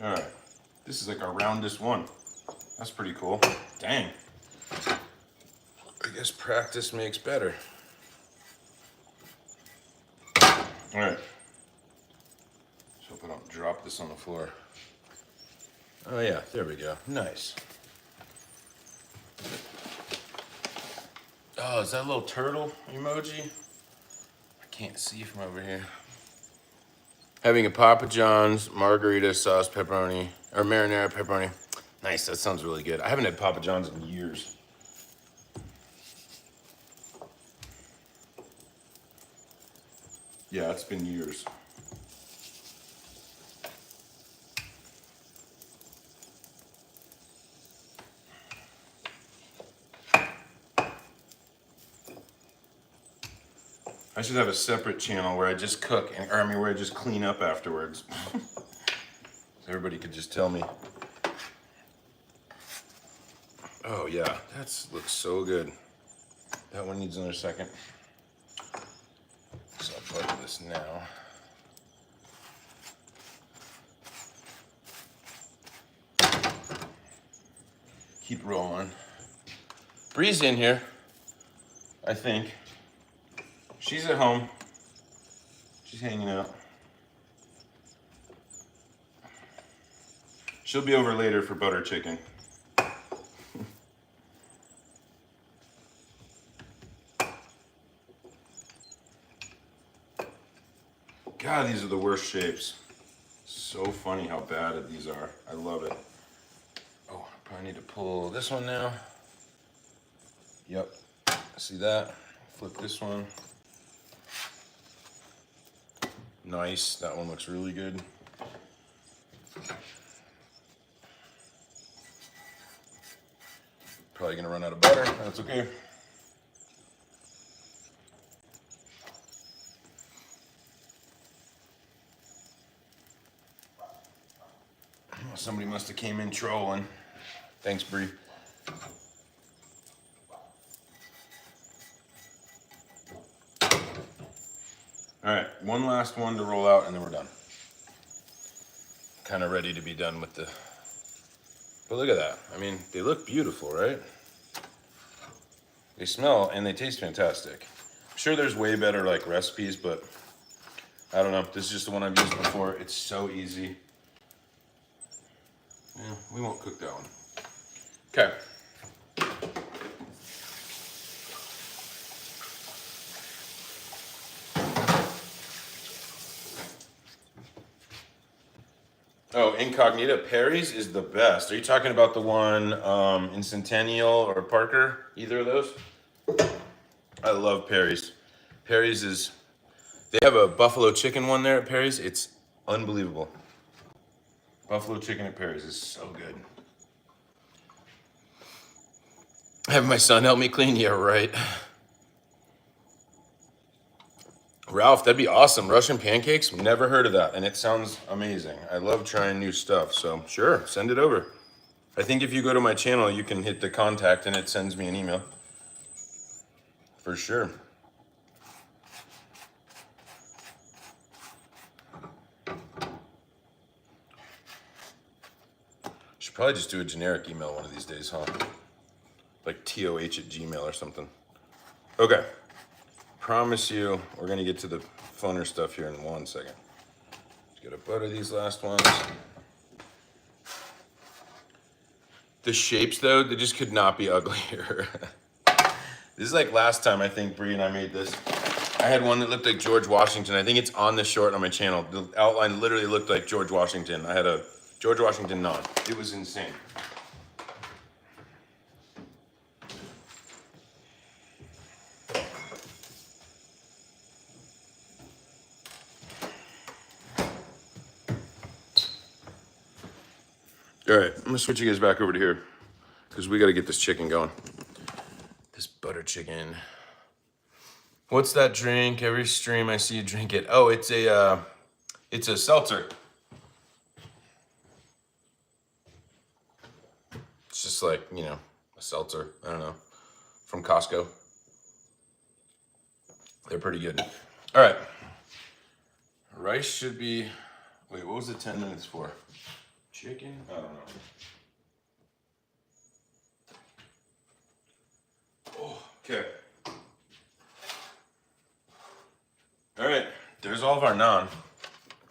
All right. This is like our roundest one. That's pretty cool. Dang. I guess practice makes better. All right. Just hope I don't drop this on the floor. Oh yeah, there we go. Nice. Oh, is that a little turtle emoji? I can't see from over here. Having a Papa John's margarita sauce pepperoni, or marinara pepperoni. Nice, that sounds really good. I haven't had Papa John's in years. Yeah, it's been years. I should have a separate channel where I just cook, and, or I mean, where I just clean up afterwards. So everybody could just tell me. Oh yeah, that looks so good. That one needs another second. So I'll plug this now. Keep rolling. Bree's in here, I think. She's at home. She's hanging out. She'll be over later for butter chicken. God, these are the worst shapes. So funny how bad these are. I love it. Oh, I probably need to pull this one now. Yep. See that? Flip this one. Nice. That one looks really good. Probably gonna run out of butter. That's okay. Somebody must have came in trolling. Thanks, Bree. All right, one last one to roll out and then we're done. Kind of ready to be done with the, but look at that. I mean, they look beautiful, right? They smell and they taste fantastic. I'm sure there's way better like recipes, but I don't know. This is just the one I've used before. It's so easy. Yeah, we won't cook that one. Okay. Oh, Incognita. Perry's is the best. Are you talking about the one in Centennial or Parker? Either of those? I love Perry's. Perry's is, they have a buffalo chicken one there at Perry's. It's unbelievable. Buffalo chicken at Perry's is so good. Have my son help me clean? Yeah, right. Ralph, that'd be awesome. Russian pancakes? Never heard of that, and it sounds amazing. I love trying new stuff, so sure, send it over. I think if you go to my channel, you can hit the contact and it sends me an email. For sure. Should probably just do a generic email one of these days, huh? Like TOH@gmail or something. Okay. Promise you, we're gonna get to the funner stuff here in 1 second. Just gotta butter these last ones. The shapes though, they just could not be uglier. This is like last time I think Bree and I made this. I had one that looked like George Washington. I think it's on the short on my channel. The outline literally looked like George Washington. I had a George Washington naan. It was insane. All right, I'm gonna switch you guys back over to here because we gotta get this chicken going. This butter chicken. What's that drink? Every stream I see you drink it. Oh, it's a seltzer. It's just like, you know, a seltzer. I don't know. From Costco. They're pretty good. All right. Rice should be, wait, what was it 10 minutes for? Chicken? I don't know. Oh, okay. All right, there's all of our naan.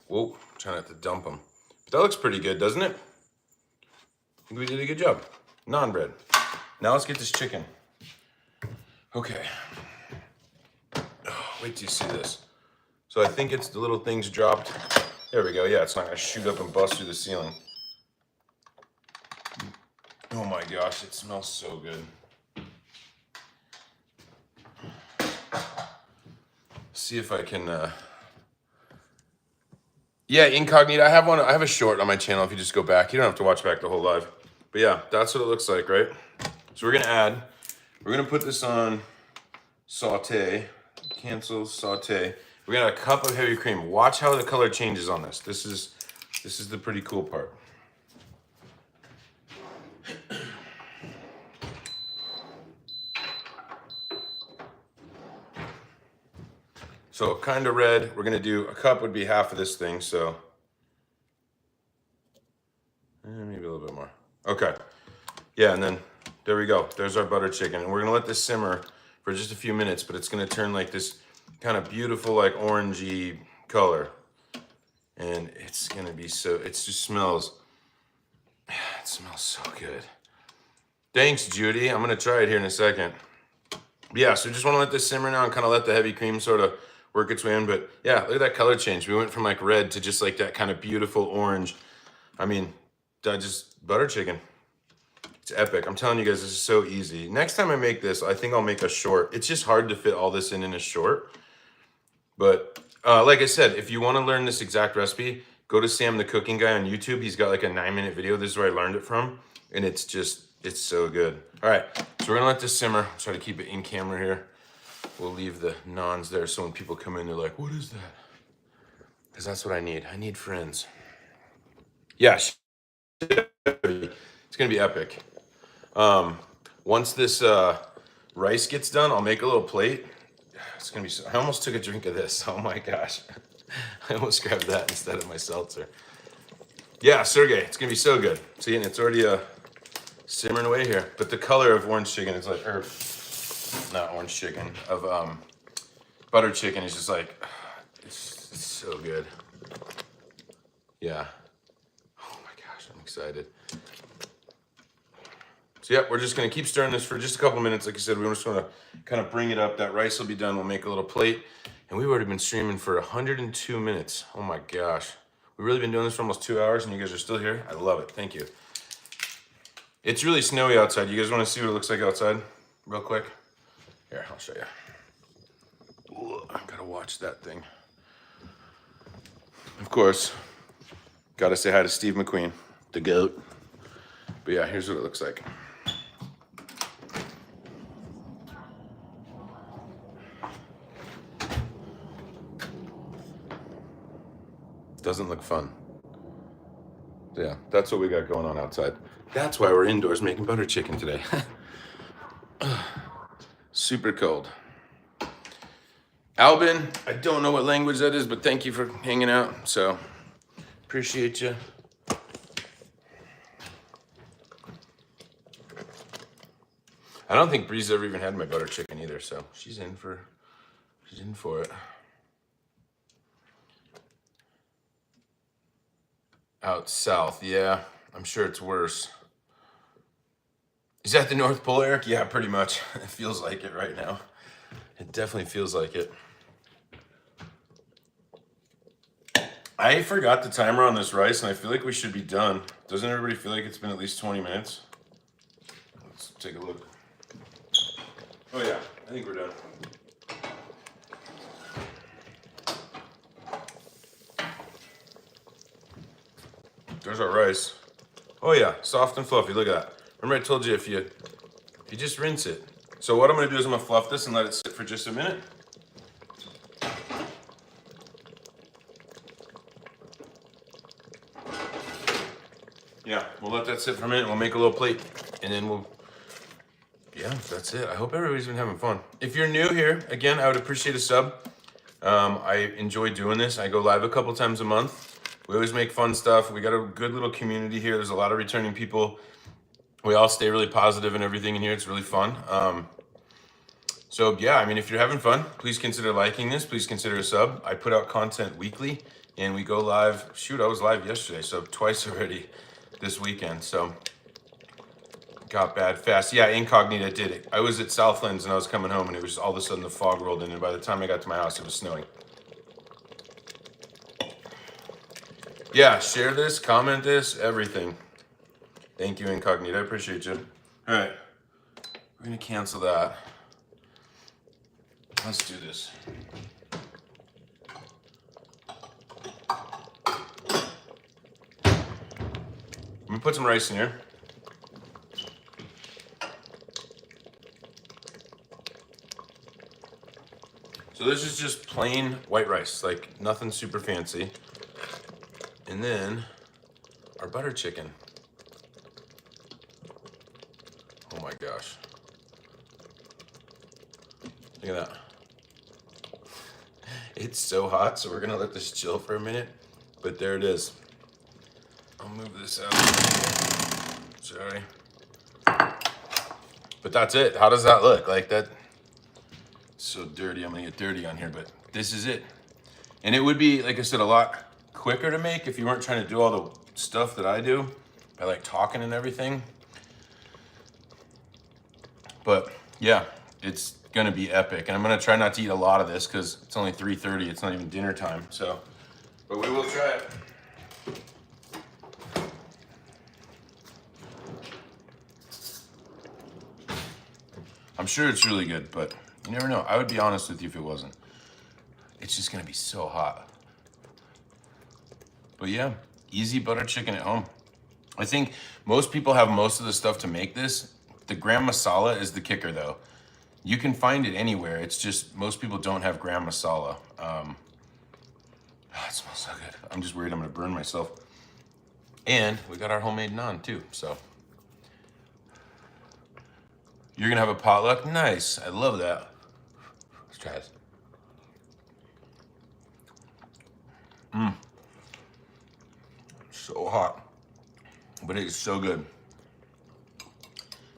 Whoa, trying not to dump them. But that looks pretty good, doesn't it? I think we did a good job. Naan bread. Now let's get this chicken. Okay. Oh, wait till you see this. So I think it's the little things dropped. There we go. Yeah, it's not gonna shoot up and bust through the ceiling. Oh my gosh, it smells so good. See if I can Yeah, incognito. I have a short on my channel. If you just go back, you don't have to watch back the whole live. But yeah, that's what it looks like, right? So we're gonna put this on saute. Cancel saute. We got a cup of heavy cream. Watch how the color changes on this. This is the pretty cool part. So kind of red. We're gonna do a cup would be half of this thing, so maybe a little bit more. Okay. Yeah, and then there we go. There's our butter chicken. And we're gonna let this simmer for just a few minutes, but it's gonna turn like this kind of beautiful, like orangey color. And it's gonna be so, it just smells, it smells so good. Thanks, Judy. I'm gonna try it here in a second. Yeah, so just wanna let this simmer now and kind of let the heavy cream sort of work its way in. But yeah, look at that color change. We went from like red to just like that kind of beautiful orange. I mean, just butter chicken. It's epic. I'm telling you guys, this is so easy. Next time I make this, I think I'll make a short. It's just hard to fit all this in a short. But like I said, if you want to learn this exact recipe, go to Sam the Cooking Guy on YouTube. He's got like a 9-minute video. This is where I learned it from. And it's so good. All right, so we're gonna let this simmer. Try to keep it in camera here. We'll leave the naans there so when people come in, they're like, what is that? Because that's what I need. I need friends. Yeah, it's gonna be epic. Once this rice gets done, I'll make a little plate. It's gonna be so, I almost took a drink of this. Oh my gosh. I almost grabbed that instead of my seltzer. Yeah, Sergey, it's gonna be so good. See, and it's already simmering away here. But the color of orange chicken is like, or not orange chicken, of butter chicken is just like, it's so good. Yeah. Oh my gosh, I'm excited. So yeah, we're just gonna keep stirring this for just a couple minutes. Like I said, we just wanna kind of bring it up. That rice will be done. We'll make a little plate. And we've already been streaming for 102 minutes. Oh my gosh. We've really been doing this for almost 2 hours and you guys are still here. I love it, thank you. It's really snowy outside. You guys wanna see what it looks like outside real quick? Here, I'll show you. Ooh, I've gotta watch that thing. Of course, gotta say hi to Steve McQueen, the GOAT. But yeah, here's what it looks like. Doesn't look fun. Yeah, that's what we got going on outside. That's why we're indoors making butter chicken today. Super cold. Albin, I don't know what language that is, but thank you for hanging out. So, appreciate you. I don't think Bree's ever even had my butter chicken either, so she's in for it. Out south, yeah. I'm sure it's worse. Is that the North Pole, Eric? Yeah, pretty much. It feels like it right now. It definitely feels like it. I forgot the timer on this rice, and I feel like we should be done. Doesn't everybody feel like it's been at least 20 minutes? Let's take a look. Oh yeah, I think we're done. There's our rice. Oh yeah, soft and fluffy, look at that. Remember I told you if you just rinse it. So what I'm gonna do is I'm gonna fluff this and let it sit for just a minute. Yeah, we'll let that sit for a minute and we'll make a little plate and then yeah, that's it. I hope everybody's been having fun. If you're new here, again, I would appreciate a sub. I enjoy doing this. I go live a couple times a month. We always make fun stuff. We got a good little community here. There's a lot of returning people. We all stay really positive and everything in here. It's really fun. So yeah, I mean, if you're having fun, please consider liking this. Please consider a sub. I put out content weekly and we go live. Shoot, I was live yesterday, so twice already this weekend. So got bad fast. Yeah, incognito did it. I was at Southlands and I was coming home and it was all of a sudden the fog rolled in and by the time I got to my house, it was snowing. Yeah, share this, comment this, everything. Thank you, incognito. I appreciate you. All right, we're gonna cancel that. Let's do this. put some rice in here. So this is just plain white rice, like nothing super fancy. And then our butter chicken. Oh my gosh. Look at that. It's so hot, so we're gonna let this chill for a minute, but there it is. I'll move this out. Sorry. But that's it. How does that look? Like that? So dirty. I'm gonna get dirty on here, but this is it. And it would be, like I said, a lot quicker to make if you weren't trying to do all the stuff that I do by like talking and everything. But yeah, it's gonna be epic. And I'm gonna try not to eat a lot of this because it's only 3:30. It's not even dinner time. So, but we will try it. I'm sure it's really good, but you never know. I would be honest with you if it wasn't. It's just gonna be so hot. But yeah, easy butter chicken at home. I think most people have most of the stuff to make this. The gram masala is the kicker though. You can find it anywhere. It's just most people don't have gram masala. It smells so good. I'm just worried I'm gonna burn myself. And we got our homemade naan too, so. You're gonna have a potluck? Nice, I love that. Let's try this. So hot, but it is so good.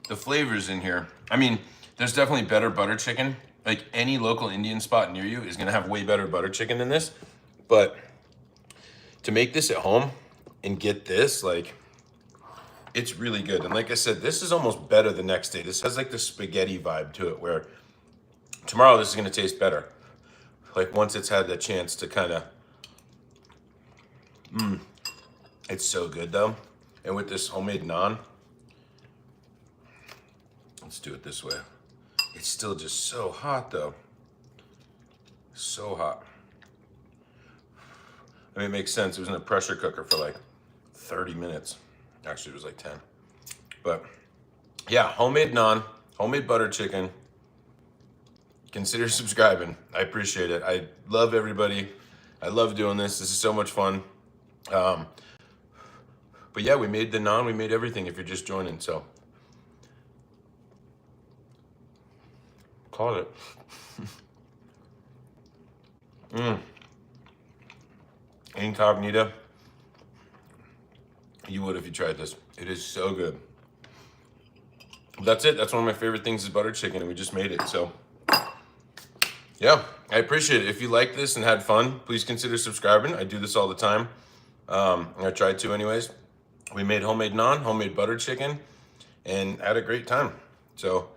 The flavors in here, I mean, there's definitely better butter chicken. Like any local Indian spot near you is gonna have way better butter chicken than this. But to make this at home and get this, like, it's really good. And like I said, this is almost better the next day. This has like the spaghetti vibe to it where tomorrow this is gonna taste better. Like once it's had the chance to kind of, it's so good though. And with this homemade naan, let's do it this way. It's still just so hot though. So hot. I mean, it makes sense. It was in a pressure cooker for like 30 minutes. Actually, it was like 10. But yeah, homemade naan, homemade butter chicken. Consider subscribing. I appreciate it. I love everybody. I love doing this. This is so much fun. But yeah, we made the naan. We made everything if you're just joining. So call it. Incognita. You would if you tried this. It is so good. That's it. That's one of my favorite things is butter chicken, and we just made it. So yeah, I appreciate it. If you like this and had fun, please consider subscribing. I do this all the time. I tried to anyways. We made homemade naan, homemade butter chicken, and had a great time. So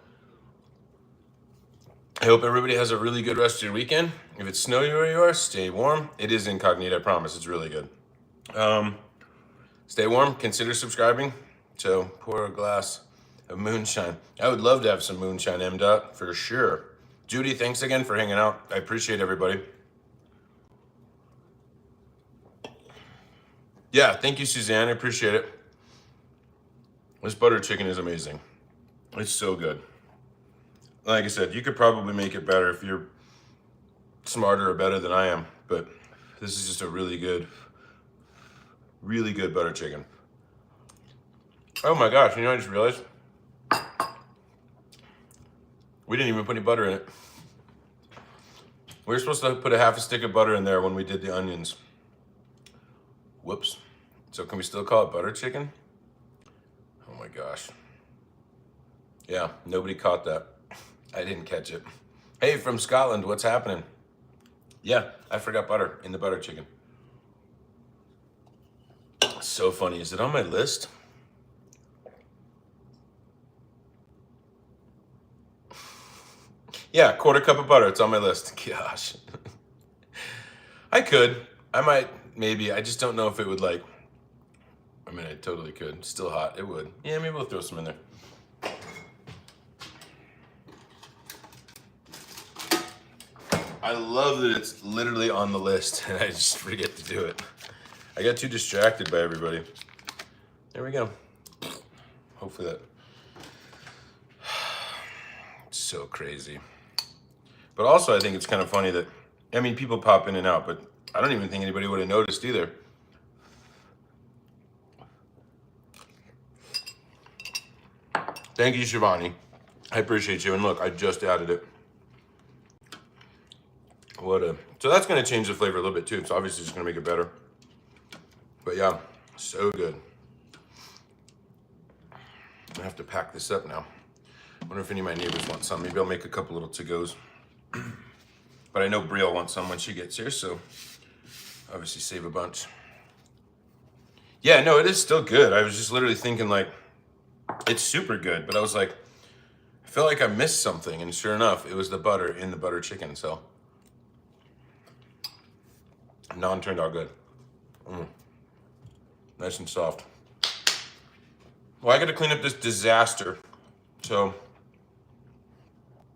I hope everybody has a really good rest of your weekend. If it's snowy where you are, stay warm. It is incognito, I promise. It's really good. Stay warm. Consider subscribing. So pour a glass of moonshine. I would love to have some moonshine, MDOT, for sure. Judy, thanks again for hanging out. I appreciate everybody. Yeah, thank you, Suzanne. I appreciate it. This butter chicken is amazing. It's so good. Like I said, you could probably make it better if you're smarter or better than I am, but this is just a really good butter chicken. Oh my gosh, you know, I just realized we didn't even put any butter in it. We were supposed to put a half a stick of butter in there when we did the onions. Whoops. So can we still call it butter chicken? Oh my gosh. Yeah, nobody caught that. I didn't catch it. Hey, from Scotland, what's happening? Yeah, I forgot butter in the butter chicken. So funny. Is it on my list? Yeah, quarter cup of butter. It's on my list. Gosh. I could. I might, maybe. I just don't know if it would like, I mean, I totally could. It's still hot. It would. Yeah, maybe we'll throw some in there. I love that it's literally on the list and I just forget to do it. I got too distracted by everybody. There we go. Hopefully that. It's so crazy. But also, I think it's kind of funny that, I mean, people pop in and out, but I don't even think anybody would have noticed either. Thank you, Shivani. I appreciate you. And look, I just added it. So that's going to change the flavor a little bit too. It's obviously just going to make it better. But yeah, so good. I have to pack this up now. I wonder if any of my neighbors want some. Maybe I'll make a couple little to-goes. But I know Brielle wants some when she gets here, so obviously save a bunch. Yeah, no, it is still good. I was just literally thinking like, it's super good, but I was like, I feel like I missed something, and sure enough, it was the butter in the butter chicken, so. Naan turned out good. Nice and soft. Well, I gotta clean up this disaster. So,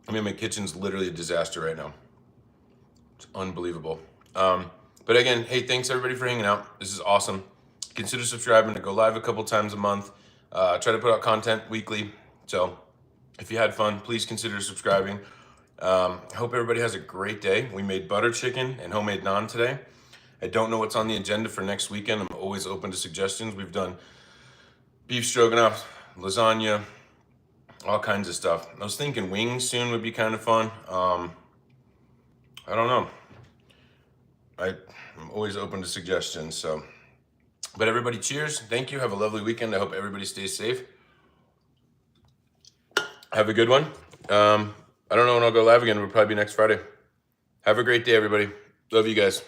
I mean, my kitchen's literally a disaster right now. It's unbelievable. But again, hey, thanks everybody for hanging out. This is awesome. Consider subscribing to go live a couple times a month. Try to put out content weekly. So if you had fun, please consider subscribing. I hope everybody has a great day. We made butter chicken and homemade naan today. I don't know what's on the agenda for next weekend. I'm always open to suggestions. We've done beef stroganoff, lasagna, all kinds of stuff. I was thinking wings soon would be kind of fun. I don't know. I'm always open to suggestions. So, but everybody, cheers. Thank you. Have a lovely weekend. I hope everybody stays safe. Have a good one. I don't know when I'll go live again. It'll probably be next Friday. Have a great day, everybody. Love you guys.